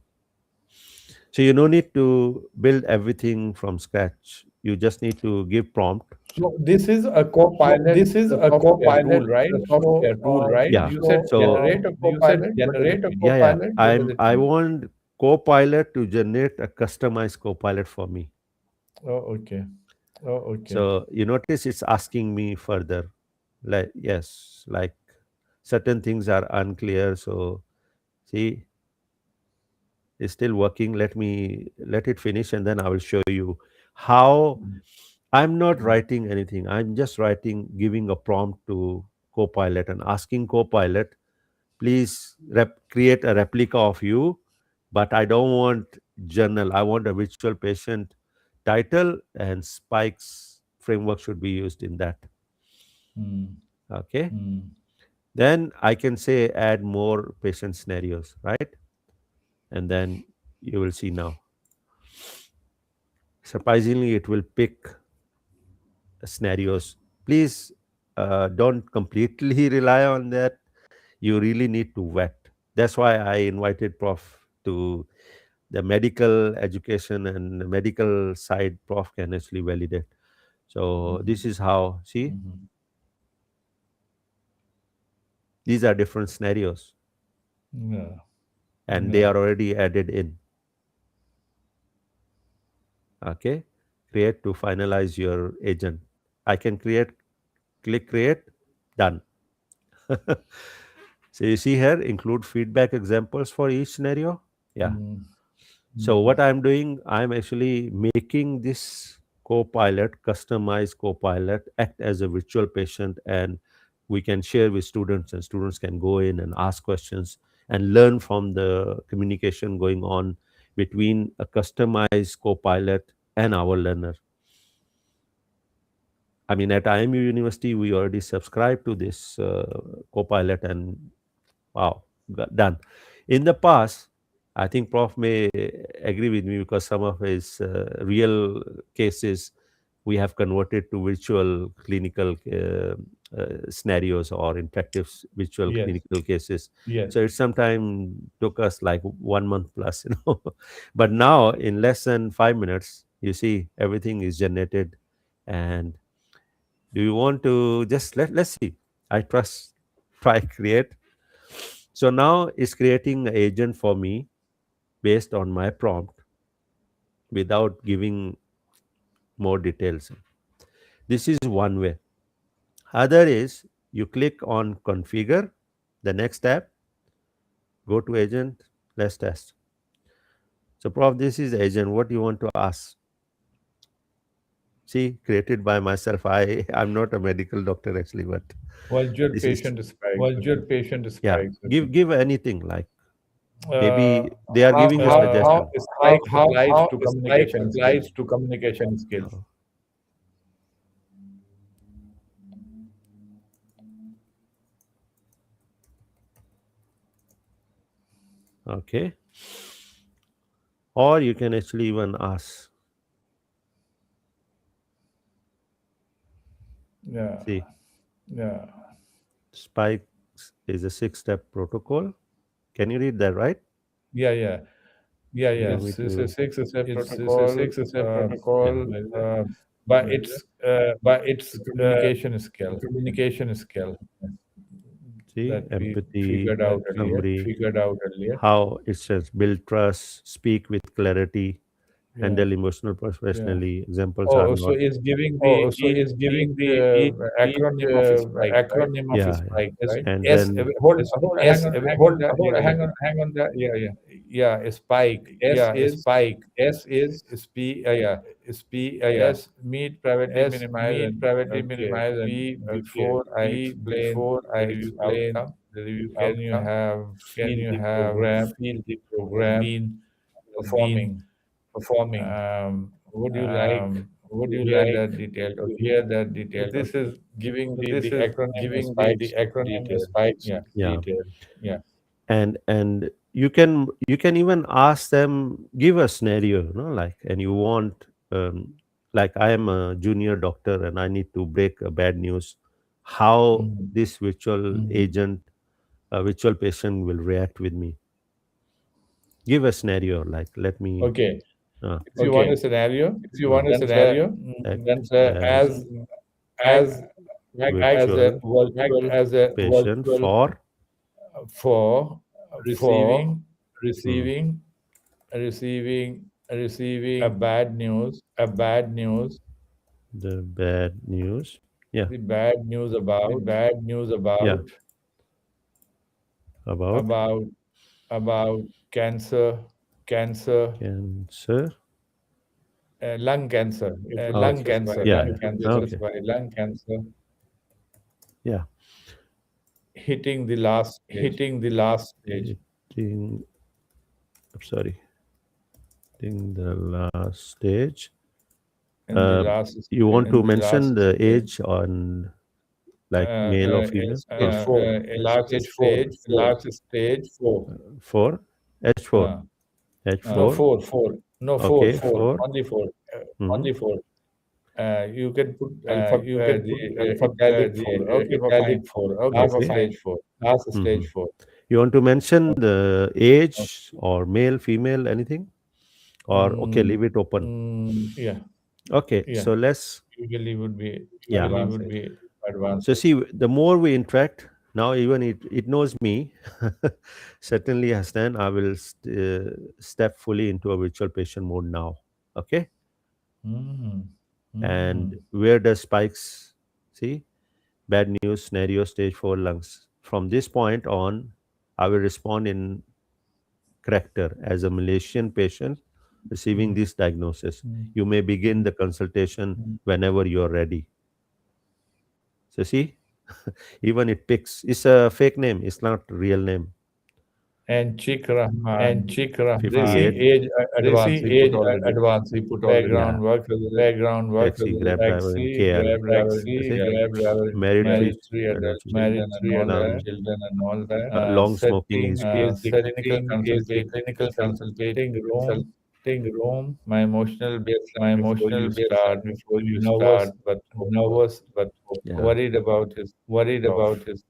So you no need to build everything from scratch. You just need to give prompt. So this is a co-pilot, the software tool, right? Yeah. You said So generate a co-pilot. What does it mean? yeah, yeah. What does it I mean? want Copilot to generate a customized Copilot for me. Oh, okay. So you notice it's asking me further. Like yes, like certain things are unclear. So see, it's still working. Let it finish and then I will show you how. Mm. I'm not writing anything. I'm just giving a prompt to Copilot and asking Copilot, please create a replica of you, but I don't want journal. I want a virtual patient title and spikes framework should be used in that. Mm. Okay. Mm. Then I can say add more patient scenarios, right? And then you will see now. Surprisingly, it will pick scenarios. Please don't completely rely on that. You really need to vet. That's why I invited Prof to the medical education and the medical side. Prof can actually validate. So Mhm. this is how, see, Mhm. these are different scenarios Yeah. and they are already added in. Okay. Create to finalize your agent. I can click create, done. So you see here, include feedback examples for each scenario. Yeah. Mm. So what I'm doing, I'm actually making this co-pilot, customized co-pilot, act as a virtual patient, and we can share with students, and students can go in and ask questions and learn from the communication going on between a customized co-pilot and our learner. I mean, at IMU University, we already subscribe to this co-pilot, and wow, done. In the past, I think Prof may agree with me because some of his real cases we have converted to virtual clinical scenarios or interactive virtual Yes. clinical cases. So it sometimes took us like 1 month plus, But now in less than 5 minutes, you see everything is generated. And do you want to just let's see? I trust. Try create. So now it's creating an agent for me based on my prompt without giving more details. This is one way. Other is you click on configure, the next tab, go to agent, let's test. So Prof, this is agent. What do you want to ask? See, created by myself. I'm not a medical doctor actually, but Virtual this is, patient spikes. Virtual patient yeah. spikes. Give anything, like Uh, maybe they are giving you how suggestion. spike applies How to spike communication skills. applies to communication skills. Oh, okay. Or you can actually even ask. Yeah, See, yeah, Spike is a 6-step protocol. Can you read that, right? yeah, yeah. You want me It's a to? six-step It's a protocol. six-step Yeah. protocol, Like that. But it's it's a communication skill communication skill See, that we empathy, figured out earlier. summary, figured out earlier. how it says build trust, speak with clarity, Yeah, handle emotional yeah. professionally. Examples are Oh, so not. it's giving Oh, the so is each giving the each acronym of a spike, right? acronym of a Yeah, yeah. spike, S right? And S then Hold, S hold, hold that. Yeah, yeah, hang on there. Yeah, yeah. yeah. A spike. S Yeah, a is spike. S is Sp. yeah. Yeah. Yeah. S meet privately S minimize meet and privately okay. minimize and P okay. before I P explain before I the review explain outcome. the review Can you outcome. have Can feel you the have program feel the has program has been performing? performing? Would you like Would to you hear like that detailed? to Okay. hear that So detailed? this Okay. is giving So the this is acronym giving the spikes acronym detail. spikes Yeah. yeah, detail. Yeah. and you can even ask them, give a scenario, like, and you want, like, I am a junior doctor and I need to break a bad news, how Mhm. this virtual agent, virtual patient will react with me. Give a scenario, like, let me Okay. uh, If you want a Okay. scenario, If you uh, want a then say scenario, act then say as act as as a virtual virtual as a patient virtual for for for receiving mm, receiving receiving a receiving bad news, a bad news, the bad news. Yeah, the bad news the bad news yeah, about about about cancer, cancer, cancer. lung cancer. You put Oh, lung this cancer. yeah, lung You yeah. could cancer Okay, specify lung cancer yeah. hitting the last stage. hitting the last stage. Hitting, I'm sorry, hitting the last stage. In the Um, last you stage, want to mention the stage, age on, like, male or female? stage four, stage four, Last stage four. 4, H4, uh, No, H4. four. no four, Okay, four, 4. only four. Mm-hmm. Only four. You can put You can put italic the four. Okay, for italic fine. four. Okay, Last for Okay. fine. stage four. Last Mm-hmm. stage four. You want to mention the age or male, female, anything? Or okay, Mm, leave it open. yeah, Okay, yeah. so let's, Usually would be yeah. advanced Would age. be advanced. So see, the more we interact, now even it knows me. Certainly, Hassan, I will step fully into a virtual patient mode now. Okay, Mm, and mm, where does spikes? See, bad news scenario, stage 4 lungs. From this point on, I will respond in character as a Malaysian patient receiving mm, this diagnosis. mm, You may begin mm, the consultation mm. whenever you're ready. So see, even it picks. It's a fake name. It's not real name. And Chick And Rahman, Chick they see 58 Rahman, age they advance. see He put age already advance. He put already. Yeah, background work as a Background work as taxi, a grab driver in taxi, KL. grab driver. See, Yeah, grab driver in married, KL, three married three adult adult children, children married and three all lung, adult that. children and all that. long smoking Setting history. is the clinical Consulting consulting room. room. My emotional My baseline before emotional you baseline start. before you Nervous start. but hopeful. Nervous but Yeah. hopeful. Worried about his Worried cough. about his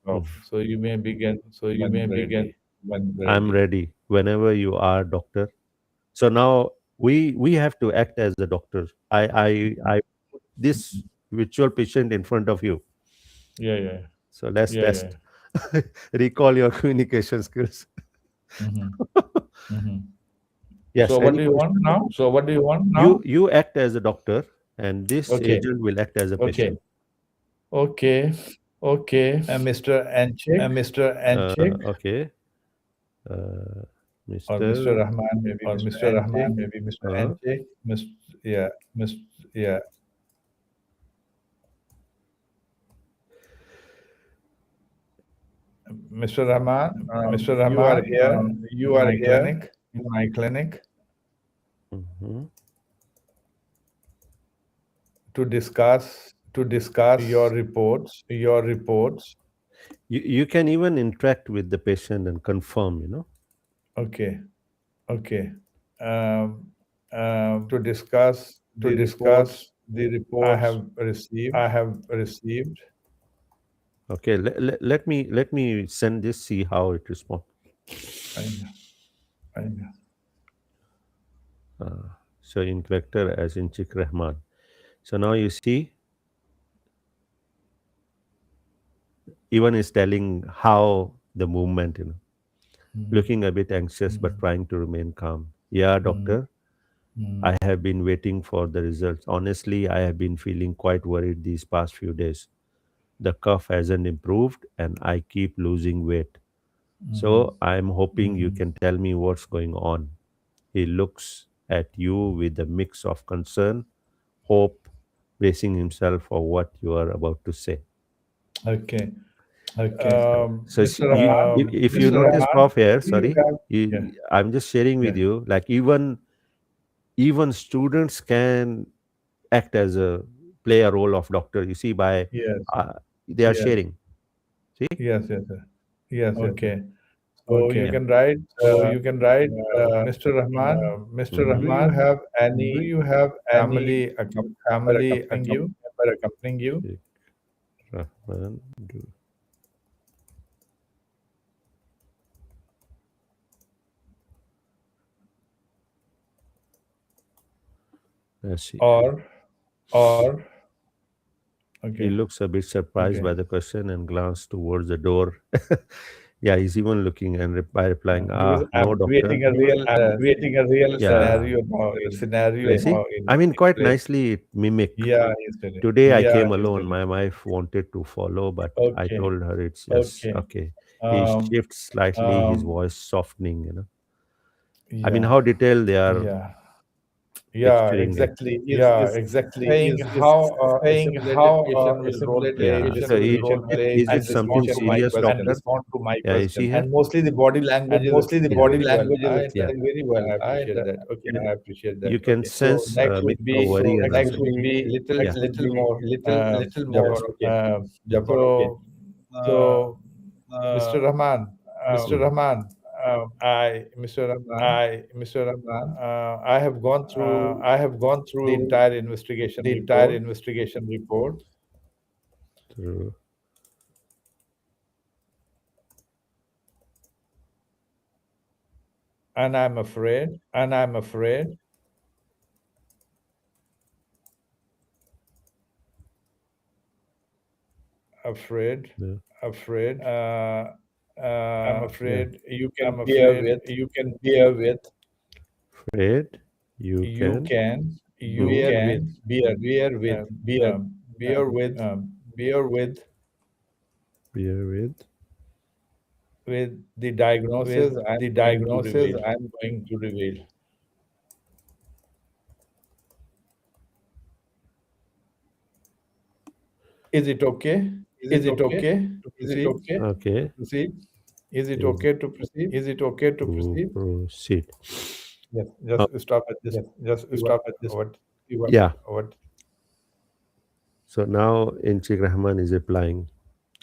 Hmm. cough. So you may begin So you when may begin ready. when I'm ready. ready whenever you are, doctor. So now we have to act as the doctor. I put this virtual patient in front of you. Yeah, yeah, So let's yeah, yeah. test. Recall your communication skills. Mm-hmm. Mm-hmm. Yes. So what Any do you want question? now? So what do you want now? You act as a doctor, and this Okay, agent will act as a okay, patient. okay. Okay, Mr. Anchik Mr. Anchik Okay. Uh, or Mr. Mr. Rahman, maybe or Mr. Mr. Anchik. Rahman, maybe Mr. Uh, Anchik, Yeah, Mr. Yeah, Mr. Rahman, Mr. you are Rahman, here you in are my here clinic in my clinic Mhm. to discuss to discuss your reports. your reports. You can even interact with the patient and confirm, Okay. Okay. Um, Um, to discuss to the reports discuss the I reports have received. I have received. Okay, let me send this, see how it responds. And, And So in vector as in Chik Rahman. So now you see, even is telling how the movement, mm, looking a bit anxious but mm, trying to remain calm. Yeah, mm, doctor, mm, I have been waiting for the results. Honestly, I have been feeling quite worried these past few days. The cough hasn't improved and I keep losing weight. mhm, So I'm hoping you mhm. can tell me what's going on. He looks at you with a mix of concern, hope, bracing himself for what you are about to say. Okay. okay. So Mr. if, Rahman, if you Mr. notice Rahman, prof here, Do you sorry, have yeah, I'm just sharing with yeah, you, like even students can act as a play a role of doctor. You see, by yes, uh, they are yes, sharing. See, yes, yes, yes. yes. Okay. So you yeah. can write, So you can write, Mr. Rahman, Mr. Hmm. do you Rahman. have Do any you have any family member family accompanying you? member accompanying you? Rahman, let's see. Or, Or He okay, looks a bit surprised okay. by the question and glanced towards the door. Yeah, he's even looking and by replying, Because no, I'm doctor. creating a because real I'm creating a real Yeah, scenario now in you scenario place. see, now I mean, in quite place. nicely it mimic. Yeah, he's telling. Today I Yeah, came he's alone. telling. My wife wanted to follow, but I Okay, told her it's just okay. okay. He Um, shifts slightly, his voice softening, I mean, yeah, how detailed they are yeah, yeah, texturing it. exactly. Yeah, Is exactly. saying Is how a saying how simulated patient a will role simulated play, Yeah. patient So this will will role play is and it this something respond to my serious, and doctor? question. respond to my Yeah, you see question. here? And mostly the body language And is mostly the explained Yeah. body very well. language is Yeah. very well. I appreciate that. Okay, Okay. I appreciate that. You can Okay. So sense next a would bit of be worry and next would uncertainty. be Yeah. little more little more. Jabar. Okay, Japan. Okay. So, So, Mr. uh, Rahman, Mr. Mm. Rahman, Mr. Rahman, Mr. Rahman, I have gone through I have gone the through entire investigation the entire report, investigation report, True. and I'm afraid, and I'm afraid, Yeah. afraid, I'm Yeah. afraid you I'm can bear afraid with, you can bear with, Afraid you you can. can you Mhm. bear with, can bear with, um, bear, um, bear um, with, um, bear Bear with. with the with diagnosis I'm the going to diagnosis reveal. I'm going to reveal. Is it okay? Is Is it it okay okay to Is it proceed? okay Okay. to proceed? Is it Is okay to proceed? Is it okay to to proceed? proceed. Yes, Uh, just stop at this. Just See stop at this. what, yeah. what. So now Inchik Rahman is replying.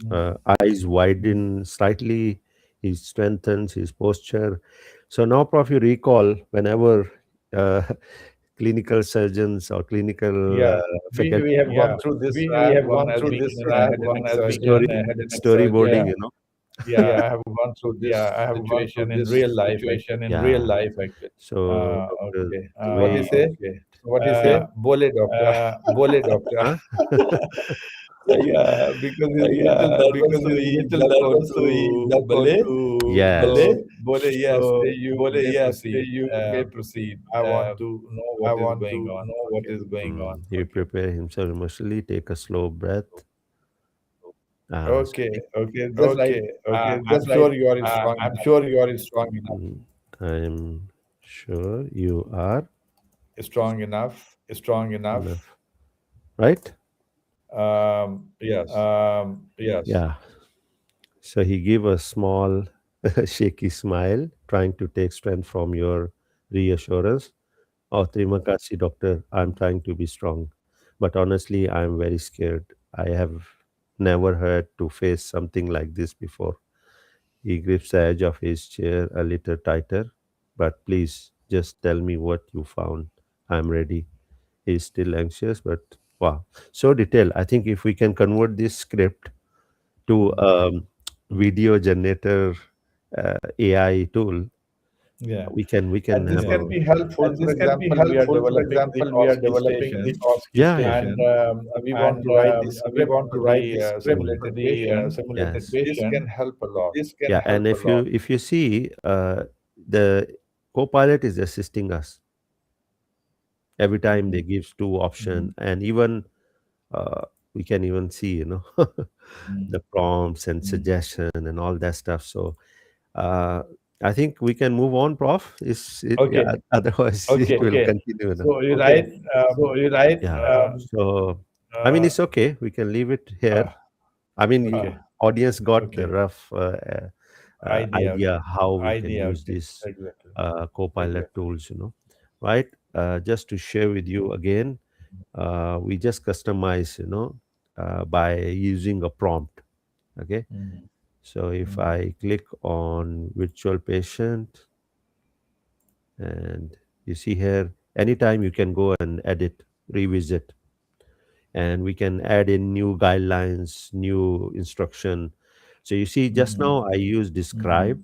Mm, Eyes mm. widen slightly. He strengthens his posture. So now, Prof, you recall whenever uh, clinical surgeons or clinical Yeah, we have yeah. gone through this. We I have have gone gone through through this. this. I have Head and gone neck as story surgeon. being a head and neck storyboarding, surgeon. Yeah, Yeah, yeah. I have gone through this Yeah, I have gone through situation in this real life, situation in Yeah. real life actually. So, doctor, Okay. the What do you way, say? Okay. What do you say? Bole doctor. Bole doctor. huh? Yeah, because he's little Yeah, nervous, because so he's he little duck nervous, so he onto duck ballet. onto Yes. ballet. So Bole, yes, So, you Bole, may yes, proceed. you may proceed. I want to know I what is want going to on. know what Okay. is going on. He Okay. prepare himself emotionally, take a slow breath. So, Okay. Okay. Just right. Okay, okay, I'm just right. sure you are strong I'm enough. sure you are strong enough. I'm sure you are Strong enough. Strong enough. enough. Right? Yes. Yes. Yeah. So he gave a small, shaky smile, trying to take strength from your reassurance. Oh, terima kasih, doctor. I'm trying to be strong. But honestly, I'm very scared. I have never had to face something like this before. He grips the edge of his chair a little tighter. But please, just tell me what you found. I'm ready. He's still anxious, but wow. So detailed. I think if we can convert this script to video generator AI tool, Yeah. we can And this have can a be helpful. For example, we are developing the OSCE station, yeah, yeah. and we want to write the script for the Mm, simulated patient. yes. This can help a lot. Yeah, and if you see, the co-pilot is assisting us every time they gives two option, and even uh, we can even see, the prompts and suggestion and all that stuff. So uh, I think we can move on, Prof. Is it? Yeah. Okay. Otherwise, it will continue. So you write. Yeah. Um, So I mean, it's okay. We can leave it here. uh, I mean, okay. audience got the rough Idea. idea how we can Idea. use Okay. these Exactly. Copilot tools, right? Just to share with you again, we just customize, by using a prompt. Okay. Mm. So if I click on virtual patient, and you see here, anytime you can go and edit, revisit, and we can add in new guidelines, new instruction. So you see, just now I use describe,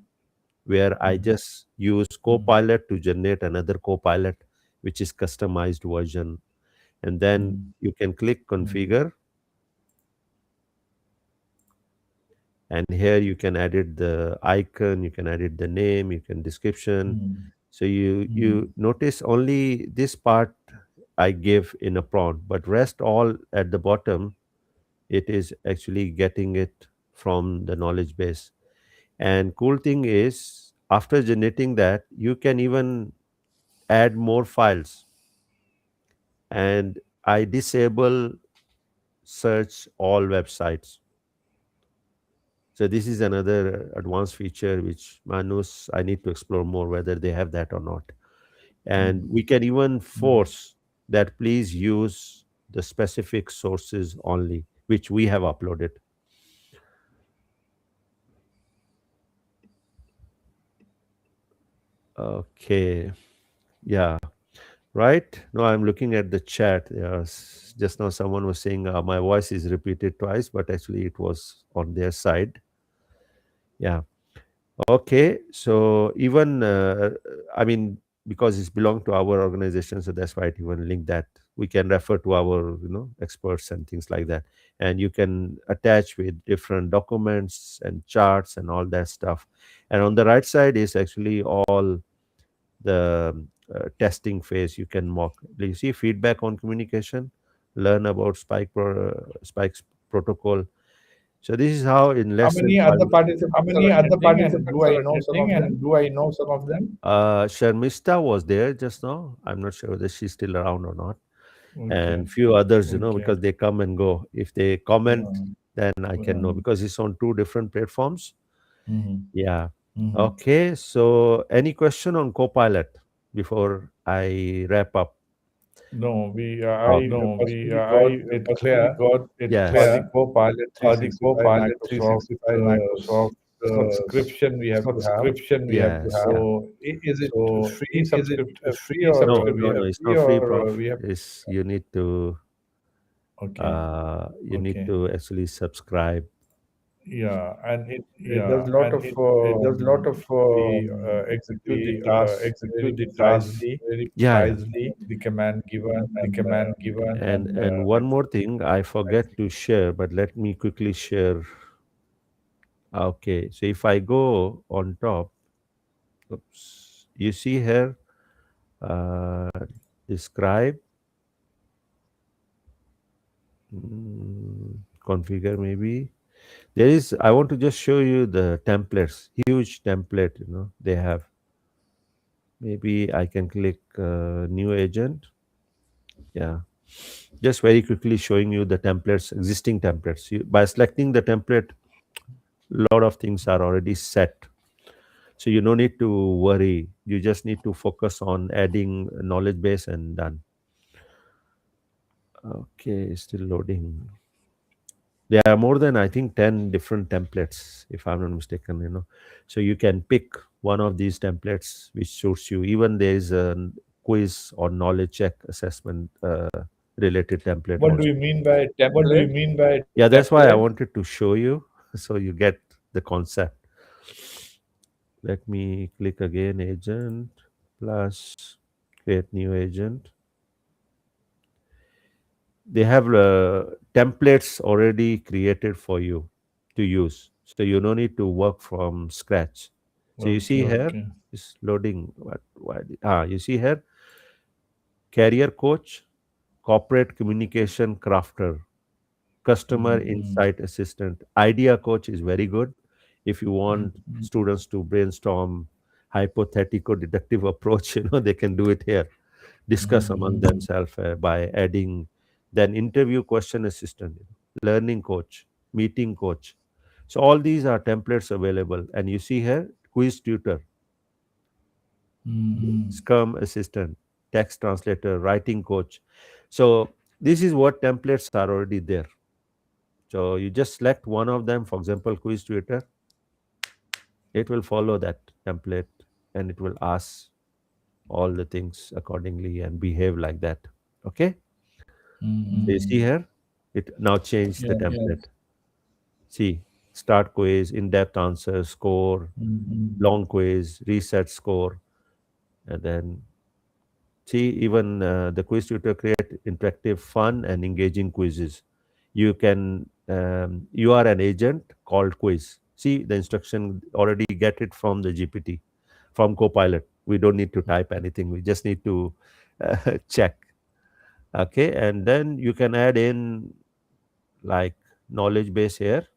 where I just use Copilot to generate another Copilot, which is customized version. And then you can click configure, and here you can edit the icon, you can edit the name, you can description. So you notice only this part I give in a prompt, but rest all at the bottom, it is actually getting it from the knowledge base. And cool thing is, after generating that, you can even add more files. And I disable search all websites. So this is another advanced feature which Manus I need to explore more whether they have that or not. And we can even force that please use the specific sources only which we have uploaded. Okay. Yeah. Right. No, I'm looking at the chat. Yes. Just now someone was saying my voice is repeated twice, but actually it was on their side. Yeah. Okay, so even I mean, because it's belong to our organization, so that's why it even link that we can refer to our experts and things like that, and you can attach with different documents and charts and all that stuff. And on the right side is actually all the testing phase. You can mock. You see feedback on communication, learn about Spike's protocol. So this is how in How less than many other 5 minutes. participants are attending, and do I know some of them? Sharmista was there just now. I'm not sure whether she's still around or not. Okay. And few others, because they come and go. If they comment, Mm, then I can know because it's on two different platforms. mhm, Yeah. mhm. Okay. So, any question on Copilot before I wrap up? No, Okay. I personally got it clear how the Yes. Copilot 365 Microsoft subscription we have to have. Yes. Yeah. So, is it a free free, or No, we no, no. have? It's not free, Prof. It's Okay, you need to actually subscribe. yeah, and it does a lot of the execute the tasks very precisely. Yeah, yeah. The command given, And one more thing I forget to share, but let me quickly share. Okay, so if I go on top, oops, you see here, uh, describe, configure maybe. There is, I want to just show you the templates, huge template, they have. Maybe I can click new agent. Yeah, just very quickly showing you the templates, existing templates. By selecting the template, A lot of things are already set. So you no need to worry. You just need to focus on adding a knowledge base and done. Okay, still loading. There are more than I think 10 different templates, if I'm not mistaken. So you can pick one of these templates which suits you. Even there is a quiz or knowledge check assessment related template What do also. you mean by template? Yeah, that's why I wanted to show you so you get the concept. Let me click again, agent plus create new agent. They have templates already created for you to use, so you don't need to work from scratch. So you see Okay, here okay. is loading. You see here, career coach, corporate communication crafter, customer Mm-hmm. insight assistant, idea coach is very good if you want Mm-hmm. students to brainstorm hypothetical deductive approach. They can do it here, discuss among Mm-hmm. themselves by adding. Then interview question assistant, learning coach, meeting coach. So all these are templates available. And you see here, quiz tutor, Mm-hmm. scrum assistant, text translator, writing coach. So this is what templates are already there. So you just select one of them, for example, quiz tutor. It will follow that template and it will ask all the things accordingly and behave like that. Okay. So you see Mm-hmm. here, it now changed the Yeah. template. See, start quiz, in-depth answer, score, Mm-hmm. long quiz, reset score, and then see even the quiz tutor create interactive, fun, and engaging quizzes. You are an agent called quiz. See the instruction already get it from the GPT, from Copilot. We don't need to type anything. We just need to check. Okay, and then you can add in like knowledge base here,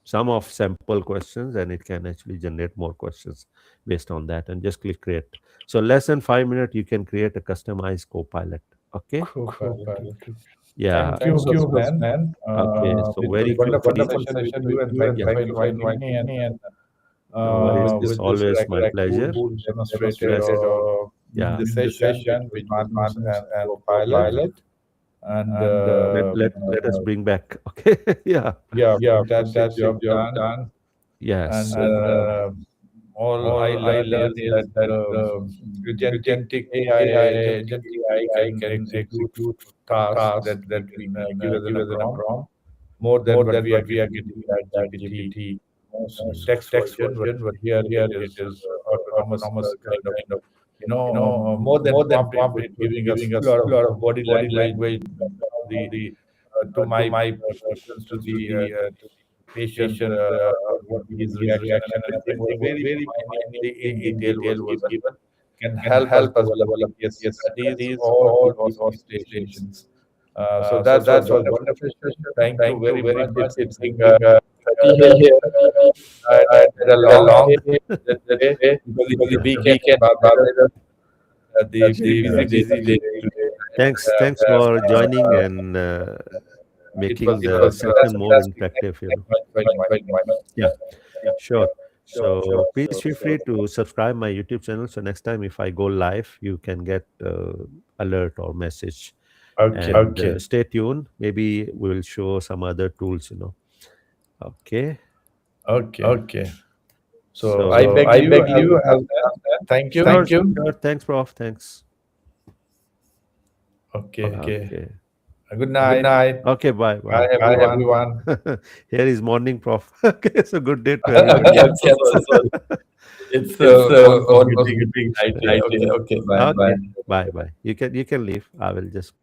some of sample questions, and it can actually generate more questions based on that, and just click create. So less than 5 minutes you can create a customized Copilot. Okay. Copilot. Okay. Yeah. Thank you, Hussein, Okay, so with the very wonderful quickly. session with you, and thank you Yeah, for inviting me. And no worries, it's with this always my pleasure. cool demonstrated Let's, in yeah, the session with Manus and Copilot, and let us bring back. Okay. Yeah. yeah, fantastic job done. Yes. And all I learned is that agentic AI can execute tasks that we can give as in a prompt more than what we are getting in that GPT most text version. But here it is autonomous kind of, more than prompt, it giving us a lot of body language, the to my questions to the patient, what would be his reaction and everything was very minutely in detail was given, can help us develop case studies or the hospital stations. So that was a wonderful session. Thank you very much. It's being 30 here. I had a long day yesterday because it is a weekend in Barbados. The busy day today. Thanks for joining and making It was the session more fantastic. Thank interactive. you very much. Yeah, sure. So please feel free to subscribe my YouTube channel. So next time if I go live, you can get alert or message. Okay. And stay tuned. Maybe we'll show some other tools. Okay. Okay. So I So beg you, thank you. sure, sure. Thanks, Prof. Thanks. Okay. Okay. Good Good night. night. Okay, bye, Bye, bye. everyone. Here is morning, Prof. Okay, so good day to everybody. Okay, so it's almost getting night. Okay. Bye. Okay, bye, bye. You can leave. I will just